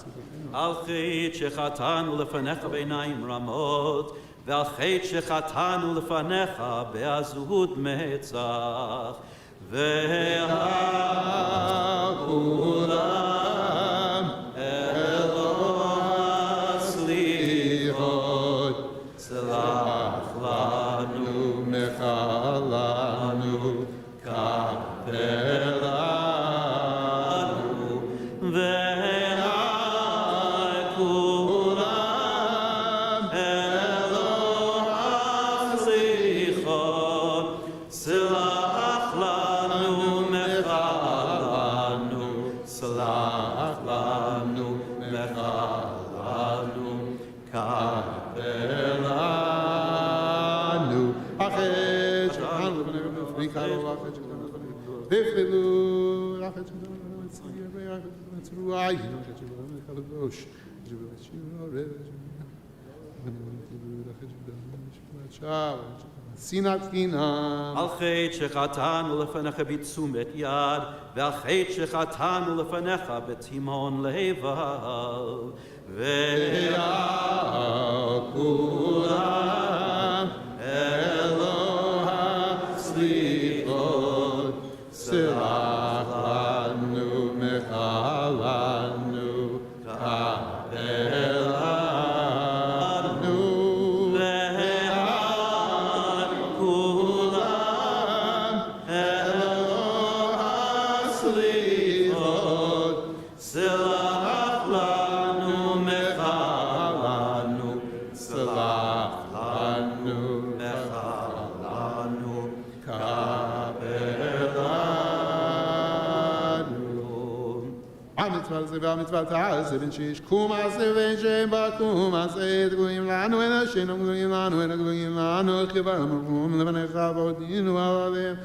על חטא שחטאנו לפניך בעיניים רמות, ועל חטא שחטאנו לפניך בעזות מצח, ועל כולם אלוה סליחות, סלח לנו מחלנו כפר לנו, ועל כולם אלוה סליחות, סלח לנו מחלנו, סלח לנו מחלנו כפר לנו. אחרי שחטאנו לפניך בפריקה לא לחץ שדם, תפלו לחץ שדם, Sinat Kinam. על חטא שחטאנו לפניך בתשומת יד, ועל חטא שחטאנו לפניך בתימון לבב. Kulam Eloha Slichot Silach Lanu Mechalanu Kabelanu Ve'ad Kulam Eloha Slichot Silach Lanu Mechalanu Silach Lanu Mechalanu Kabelanu Amitzvah ze v'amitzvah ta'azeh ben shish kum azeh ben shem ba'kum azeh t'guyim lanu en Hashem guyim lanu en guyim lanu chivar amurvum levanecha v'odinu alavim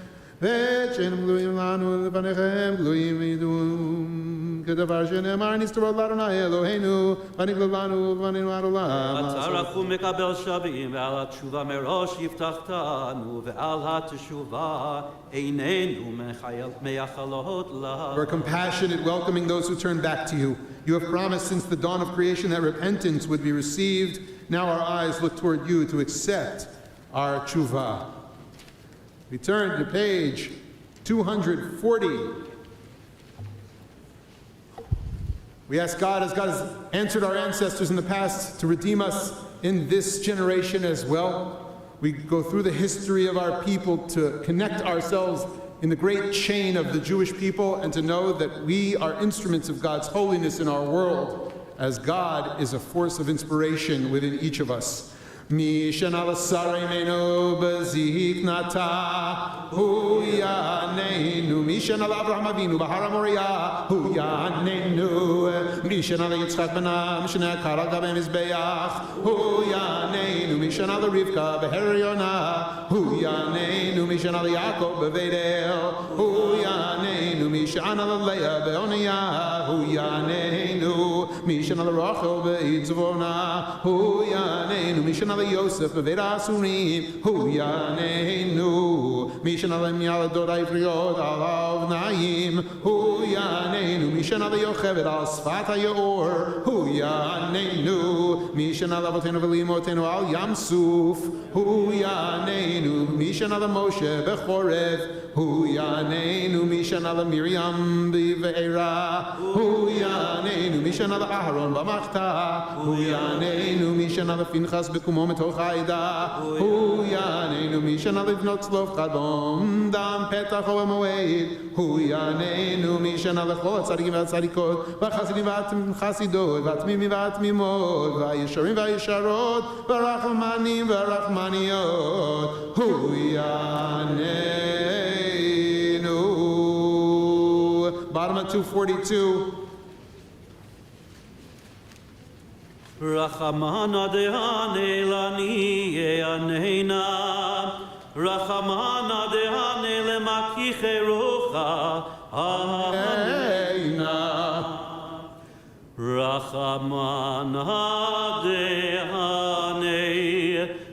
ve'chem guyim lanu levanechem guyim idum כדבר שנאמר נסתרות לאדוני אלוהינו ונגלה לנו ונאמר עולם. אתה רחום מקבל שבים ועל התשובה מראש הבטחתנו ועל התשובה איננו מייחלות לה. You are compassionate, welcoming those who turn back to you. You have promised since the dawn of creation that repentance would be received. Now our eyes look toward you to accept our tshuva. We turn to page 240. We ask God, as God has answered our ancestors in the past, to redeem us in this generation as well. We go through the history of our people to connect ourselves in the great chain of the Jewish people and to know that we are instruments of God's holiness in our world, as God is a force of inspiration within each of us. Mishan al sareimenu beziknata hu yanenu Mishan al Avraham Avinu bahar Moriah hu yanenu Mishan al Yitzchak benam shnei karal gabe mizbeach hu yanenu Mishan al Rivka beher Yonah hu yanenu Mishan al Yaakov beveit El hu yanenu Mishan al Leah beoniyah hu yanenu Mishan al Rachel beit Zvona hu yanenu Mishan al Yosef beveit Asurim hu yanenu Mishan al Mialadot Ivriot alav Naim hu yanenu Mishan al Yocheved al Sfat HaYeor hu yanenu Mishan al Avotenu v'limotenu al Yam Suf hu yanenu Mishan al Moshe b'Chorev hu yanenu Mishan al Miriam b'Ve'era hu yanenu Mishan al Aharon b'Machta hu yanenu Mishan al Pinchas b'Kumo metoch ha'eda hu yanenu Mishan al Livnot Tzlof Chadom dam Petach HaMoed hu yanenu Mishan al Echol Tzadikim v'Tzadikot v'Chasidim v'Chasidot v'Atmimim v'Atmimot v'Yesharim v'Yesharot v'Rachmanim v'Rachmaniot hu yanenu. Bottom of 242. Rachamana dehane lani eanena Rachamana dehane lemakiche rocha Eina. Rachamana dehane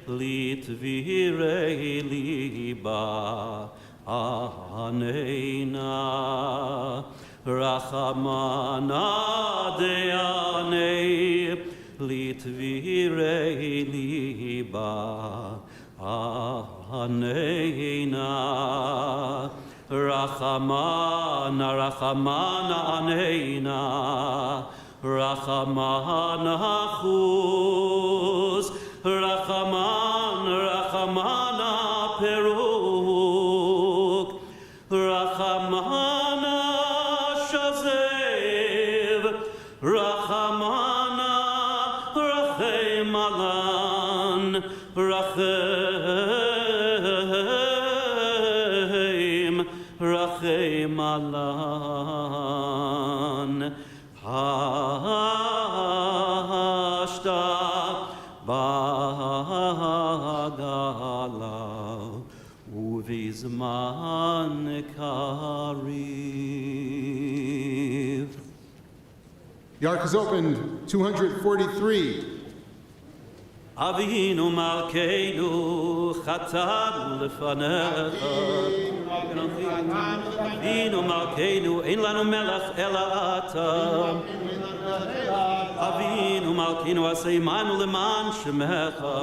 litvirei liba anena Rachamana dehane litvirei liba anena Rachamana Rachamana anena Rachamana chus Rachamana peruk Rachamana shazev Rachamana rachem alan rachem alan hashta bagala uvizman kariv The ark is opened, 243. Avinu Malkeinu Chatanu Lefanecha Avinu Malkeinu Ein Lanu Melech Ela Ata Avinu Malkeinu Aseimanu Leman Shemecha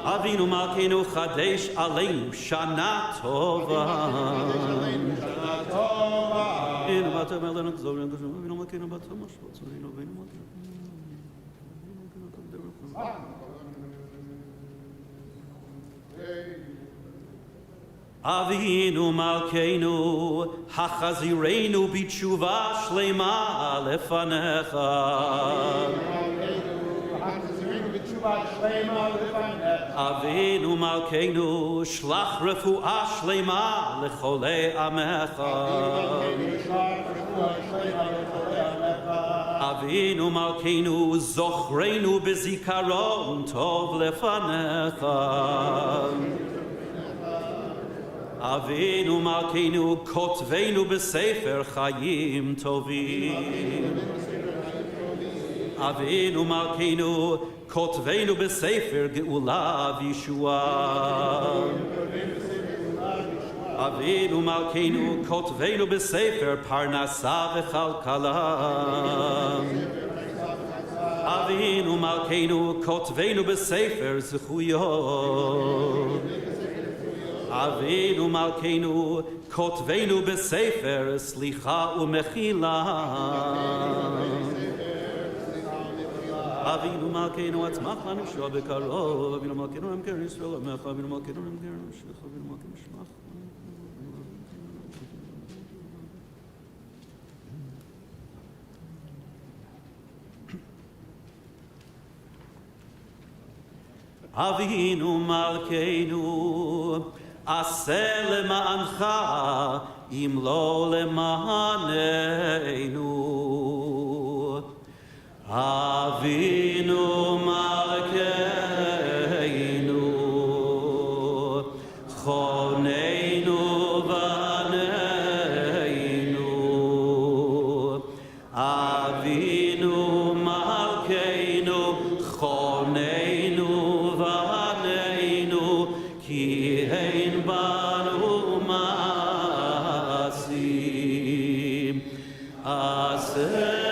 Avinu Malkeinu Chadesh Aleinu Shana Tova Avinu Bata Melech Zorin Avinu Malkeinu Bata Mashvot Avinu Malkeinu Avinu Malkeinu Hachazirenu B'tshuva Shlema Lefanecha Avinu Malkeinu Shlach Refuah Shlema Lecholei Amecha Avinu Malkeinu Zochrenu Bezikaron Tov Lefanecha Avinu Malkeinu Kotvenu Besefer Chayim Tovim Avinu Malkeinu Kotvenu Besefer Geula Vishua Avinu Malkeinu Kotvenu Besefer Parnasa V'Chalkala Avinu Malkeinu Kotvenu Besefer Zechuyot Avinu Malkeinu Kotvenu Besefer Slicha Umechila Avinu Malkeinu Atzmach Lanu Shua Bekarov Avinu Malkeinu Amker Yisrael Amecha Avinu Malkeinu Amker Yisrael Avinu Malkeinu Shmach Avinu Malkeinu Aseh Lema'ancha Im Lo Lema'aneinu Avinu Malkeinu Choneinu Vaneinu Avinu Malkeinu Choneinu Vaneinu Ki Ein Banu Masim Aseh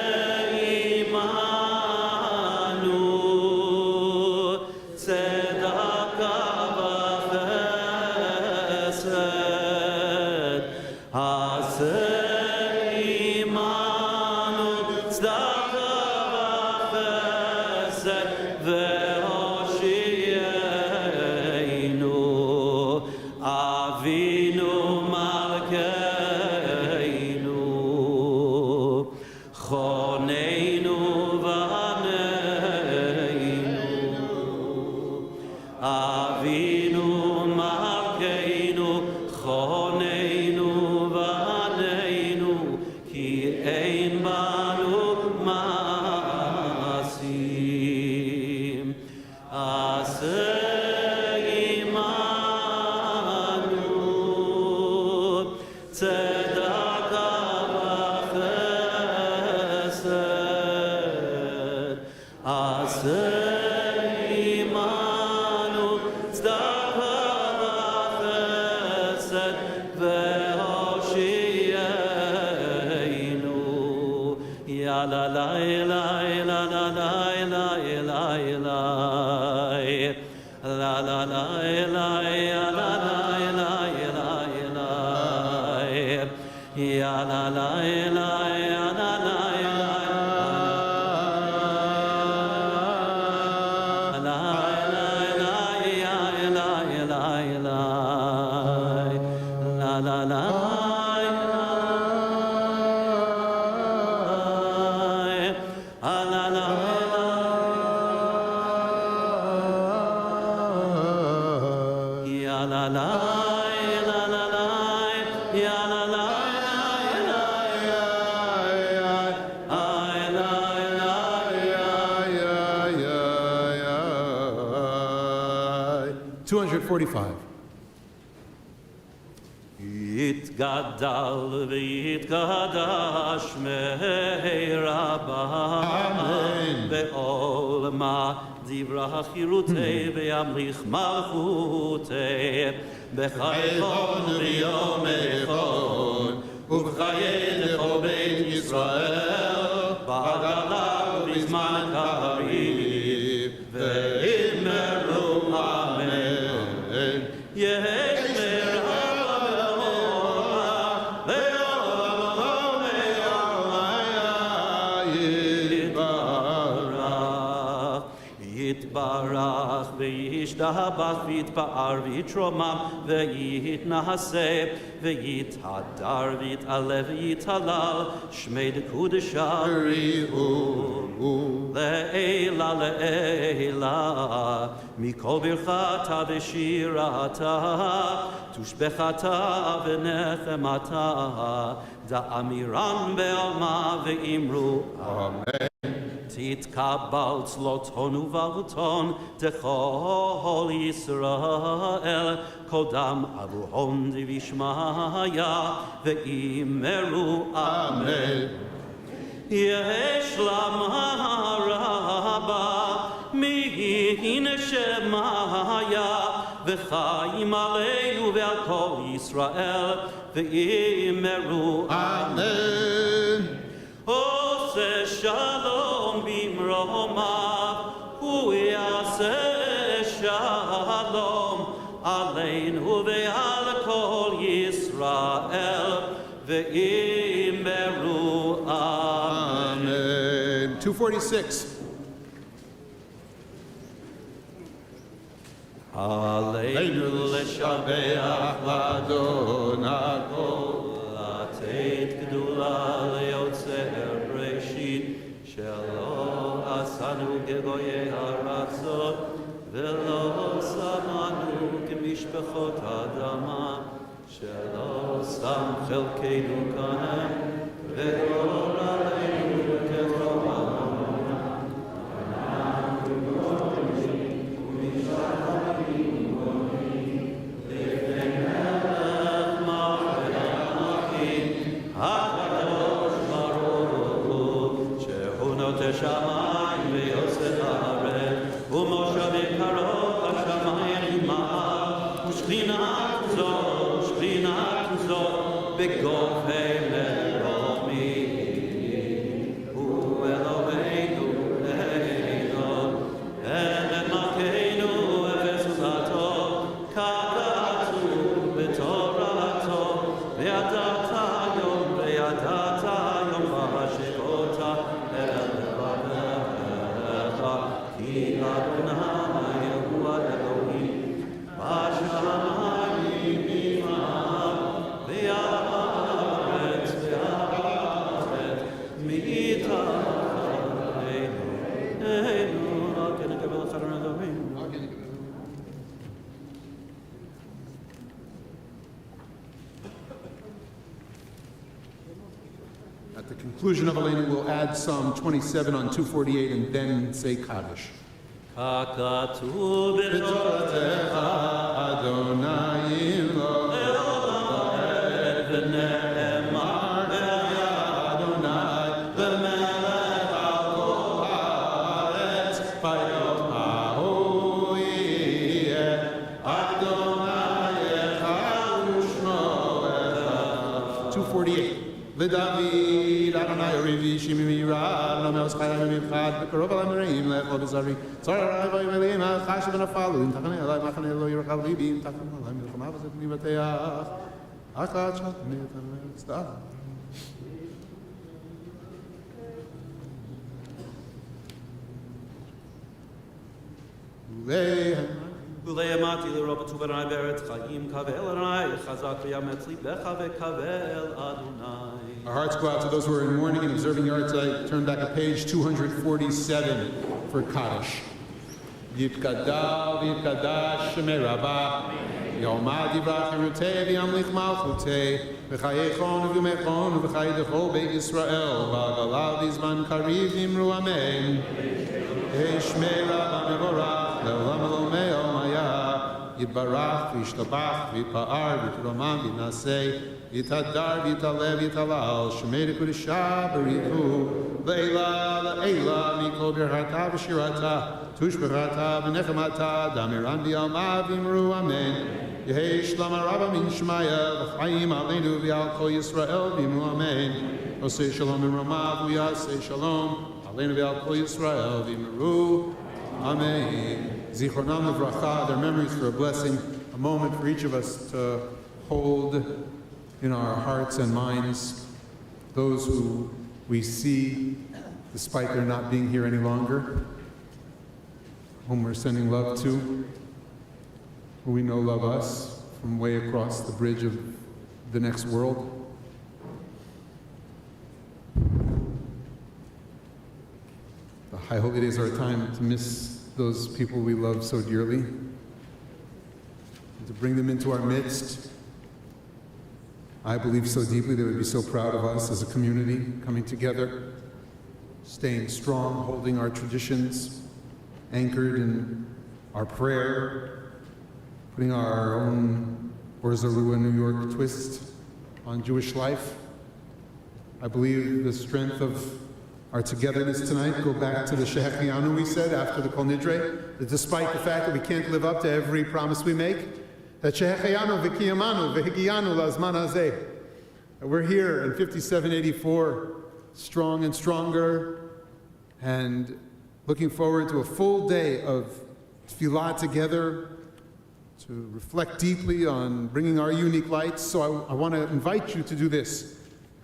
יתגדל ויתקדש מהרבה בעולמה דברה חירותי וימליך מלכותי בחייכון ויום איכון ובחיי לכל בית ישראל בעגלה ובזמן קריב ואמרו אמן ישמר יתברך וישתבח ויתפאר ויתרומם ויתנשא ויתהדר ויתעלה ויתהלל שמי דקודשה בריאו לעילה לעילה מכל ברכתה ושירתה תושבחתה ונחמתה דאמירן בעלמה ואמרו אמן תתקבל צלוטון ובלטון דכל ישראל קודם אבוהון דבישמעיה ואמרו אמן יש למה רבה מן שמיה וחיים עלינו ועל כל ישראל ואמרו אמן עושה שלום במרומיו, הוא יעשה שלום עלינו ועל כל ישראל, ואמרו אמן. 246. עלינו לשבח לאדון הכל, לתת גדולה ליוצר בראשית, שלא עשנו כגויי הארצות, ולא שמנו כמשפחות האדמה, שלא שם חלקנו כאן, וגרור עלינו כרוב העולם. אנחנו גורמים ומשחקים גורמים, לפני מלך מלכי המלכים, הקדוש ברוך הוא, שהוא נוטה שמיים ויוצא הארץ, ומושבי קרוב השמיים מעל, ושכינת זו בגופי מרומים. הוא אלוהינו אלוהינו, את מלכנו וזולתו, ככתוב בתורתו, וידעת יום והשקעת אל לבבך, כי אדוני הוא האלוהים בשמיים ממעל, והארץ מתחתינו. רק נקבל אחרון אלוהים. At the conclusion of Aleinu, we'll add Psalm 27 on 248 and then say Kaddish. ככתוב בתורתך, Adonai ונאמר Adonai v'melech al kol haaretz bayot ha'hu yeh Adonai echad u'shmo echad. 248. L'David Adonai orivi shimi mirad l'melech chayim mimchad v'karov al amirim le'echol b'zari tzara v'yimelim ha'chashav v'nafalu im tachanei alai machanei lo yirachal libi im tachanei alai milchama v'zet nivateach achad shat mi'etamei tzdah. ולאמרתי לרוב טוב אדוני בארץ חיים קבל אדוני חזק ויאמץ ליבך וקבל אדוני. Our hearts go out to those who are in mourning and observing Yartzeit. Turn back a page 247 for Kaddish. Yitkadal v'yitkadash shemei rabba Yomad yivrach cherutei v'yamlich malchutei v'chayechon v'yumechon v'chay dechol beit Yisrael v'agalav v'zman kariv v'imru amen. Shmei rabba mevorach le'olam elomei omaya יתברך וישתבח ויתפאר ויתרומם ויתנשא ויתהדר ויתעלה ויתהלל שמי לקודשה בריחו לעילה לעילה מכל ברכתה ושירתה תושבחתה ונחמתה דמירן ביעלמה ואמרו אמן יהי שלום הרבה מן שמיא וחיים עלינו ועל כל ישראל ואמרו אמן עושה שלום במרומיו ויעשה שלום עלינו ועל כל ישראל ואמרו amen. Zichronam Livracha, their memories for a blessing, a moment for each of us to hold in our hearts and minds those who we see despite their not being here any longer, whom we're sending love to, who we know love us from way across the bridge of the next world. The High Holy Days are a time to miss those people we love so dearly, and to bring them into our midst. I believe so deeply they would be so proud of us as a community, coming together, staying strong, holding our traditions, anchored in our prayer, putting our own Orzarua, New York twist on Jewish life. I believe the strength of our togetherness tonight go back to the Shehechianu we said after the Kol Nidre, that despite the fact that we can't live up to every promise we make, that Shehechianu v'kiyamanu v'higianu lazman hazeh, that we're here in 5784, strong and stronger, and looking forward to a full day of tefillah together, to reflect deeply on bringing our unique lights. So I want to invite you to do this.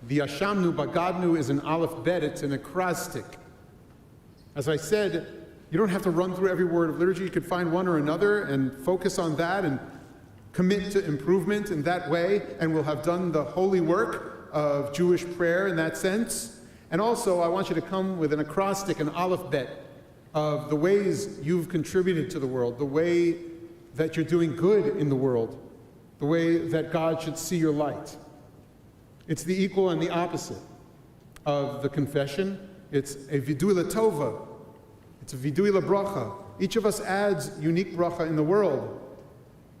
The Yashamnu Bagadnu is an aleph bet, it's an acrostic. As I said, you don't have to run through every word of liturgy. You could find one or another and focus on that and commit to improvement in that way, and we'll have done the holy work of Jewish prayer in that sense. And also, I want you to come with an acrostic, an aleph bet, of the ways you've contributed to the world, the way that you're doing good in the world, the way that God should see your light. It's the equal and the opposite of the confession. It's a vidui latova. It's a vidui labracha. Each of us adds unique bracha in the world.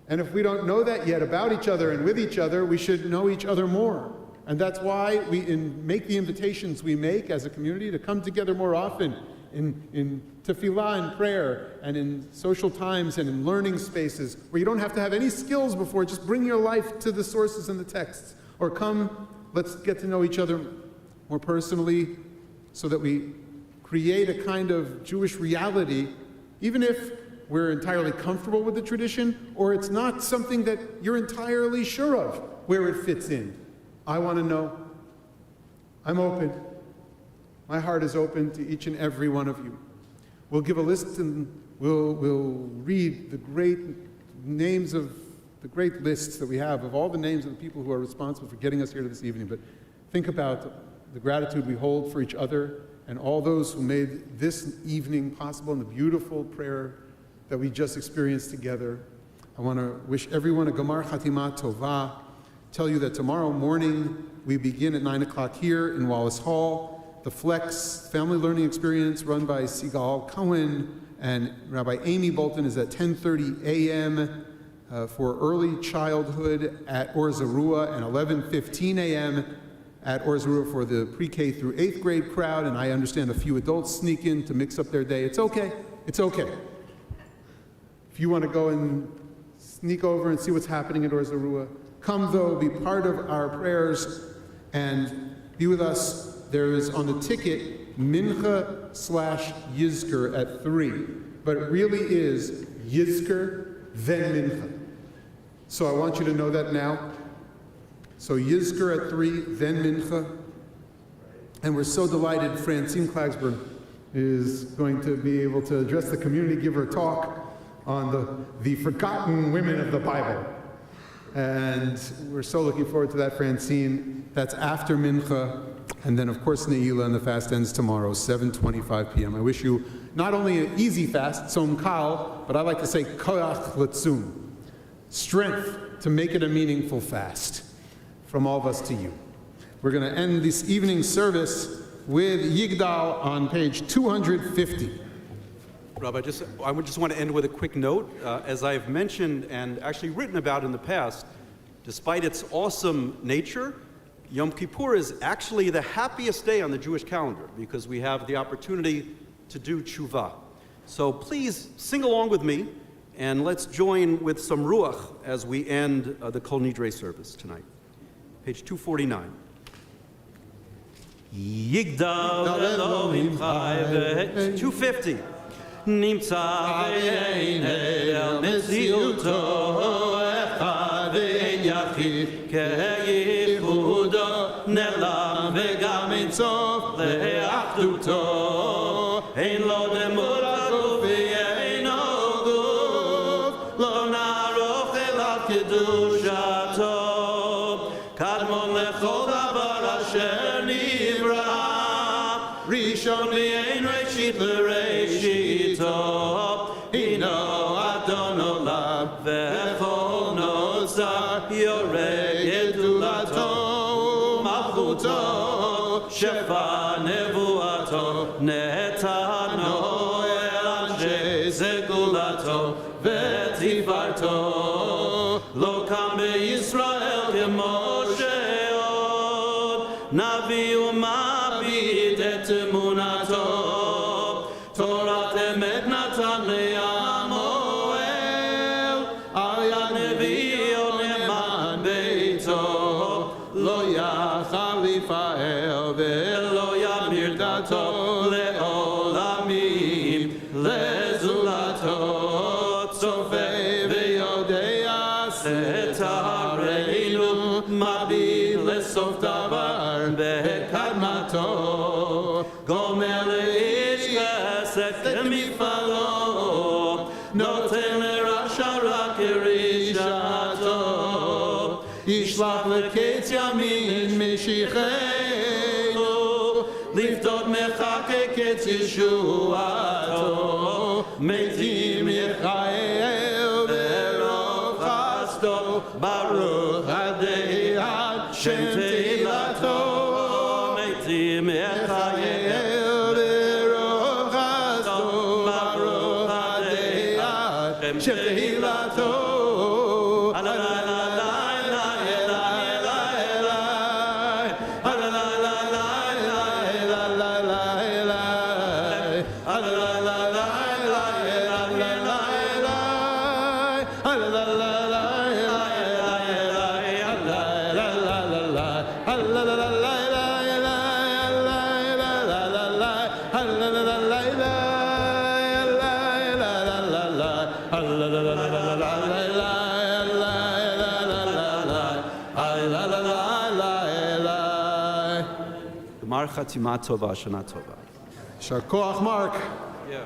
And if we don't know that yet about each other and with each other, we should know each other more. And that's why we make the invitations we make as a community to come together more often in tefillah and prayer and in social times and in learning spaces where you don't have to have any skills before, just bring your life to the sources and the texts. Or come, let's get to know each other more personally so that we create a kind of Jewish reality, even if we're entirely comfortable with the tradition or it's not something that you're entirely sure of where it fits in. I want to know. I'm open. My heart is open to each and every one of you. We'll give a list and we'll read the great names of the great lists that we have of all the names of the people who are responsible for getting us here this evening. But think about the gratitude we hold for each other and all those who made this evening possible and the beautiful prayer that we just experienced together. I want to wish everyone a Gamar Chatima Tova. Tell you that tomorrow morning we begin at 9 o'clock here in Wallace Hall. The Flex Family Learning Experience run by Sigal Cohen and Rabbi Amy Bolton is at 10:30 a.m. For early childhood at Orzarua and 11:15 a.m. at Orzarua for the pre-K through 8th grade crowd. And I understand a few adults sneak in to mix up their day. It's okay. It's okay. If you want to go and sneak over and see what's happening at Orzarua, come though, be part of our prayers and be with us. There is on the ticket Mincha/Yizker at 3, but it really is Yizker then Mincha. So I want you to know that now. So Yizker at 3, then Mincha. And we're so delighted Francine Klagsburg is going to be able to address the community, give her a talk on the forgotten women of the Bible. And we're so looking forward to that, Francine. That's after Mincha. And then, of course, Ne'ilah, and the fast ends tomorrow, 7:25 p.m. I wish you not only an easy fast, Tzom Kal, but I like to say koach letzum, strength to make it a meaningful fast from all of us to you. We're going to end this evening service with Yigdal on page 250. Rabbi, I would just want to end with a quick note. As I've mentioned and actually written about in the past, despite its awesome nature, Yom Kippur is actually the happiest day on the Jewish calendar because we have the opportunity to do tshuva. So please sing along with me and let's join with some ruach as we end the Kol Nidre service tonight. Page 249. Yigdal Elohim Chai 250. Nimtza ve'einei el metziuto echad ve'ein yachid ke'yichudo ne'lam ve'gam ein sof le'achduto ein lo demur haguf ve'eino guf lo na'aroch elav kedushato kadmon lechol davar asher nivra rishon ve'ein reshit l'reshito hino adon olam v'chol nozar yorei gedulato malchuto shefa nevuato netano el anshe zegulato v'tifarto lo kam beYisrael k'Moshe od navi u'mabid et emunato Torat emet natan le'amo el al yad nevi'o ne'eman beito lo yachal lifael ve'lo yamir dato le'olamim le'zulato tzofe ve'yodea setareinu mabid le'sof davar be'kadmato gomer le'ish chesed k'mifalo noten le'rasha rak erishato yishlach leketz yamin mishichenu liftot mechake ketz yeshuato metim yichael verov chasto baruch adei Hashem teilato metim yichael verov chasto baruch adei Hashem teilato Gemar Chatima Tova, Shana Tova. Shar koach, Mark. Yeah.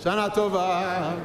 Shana tova.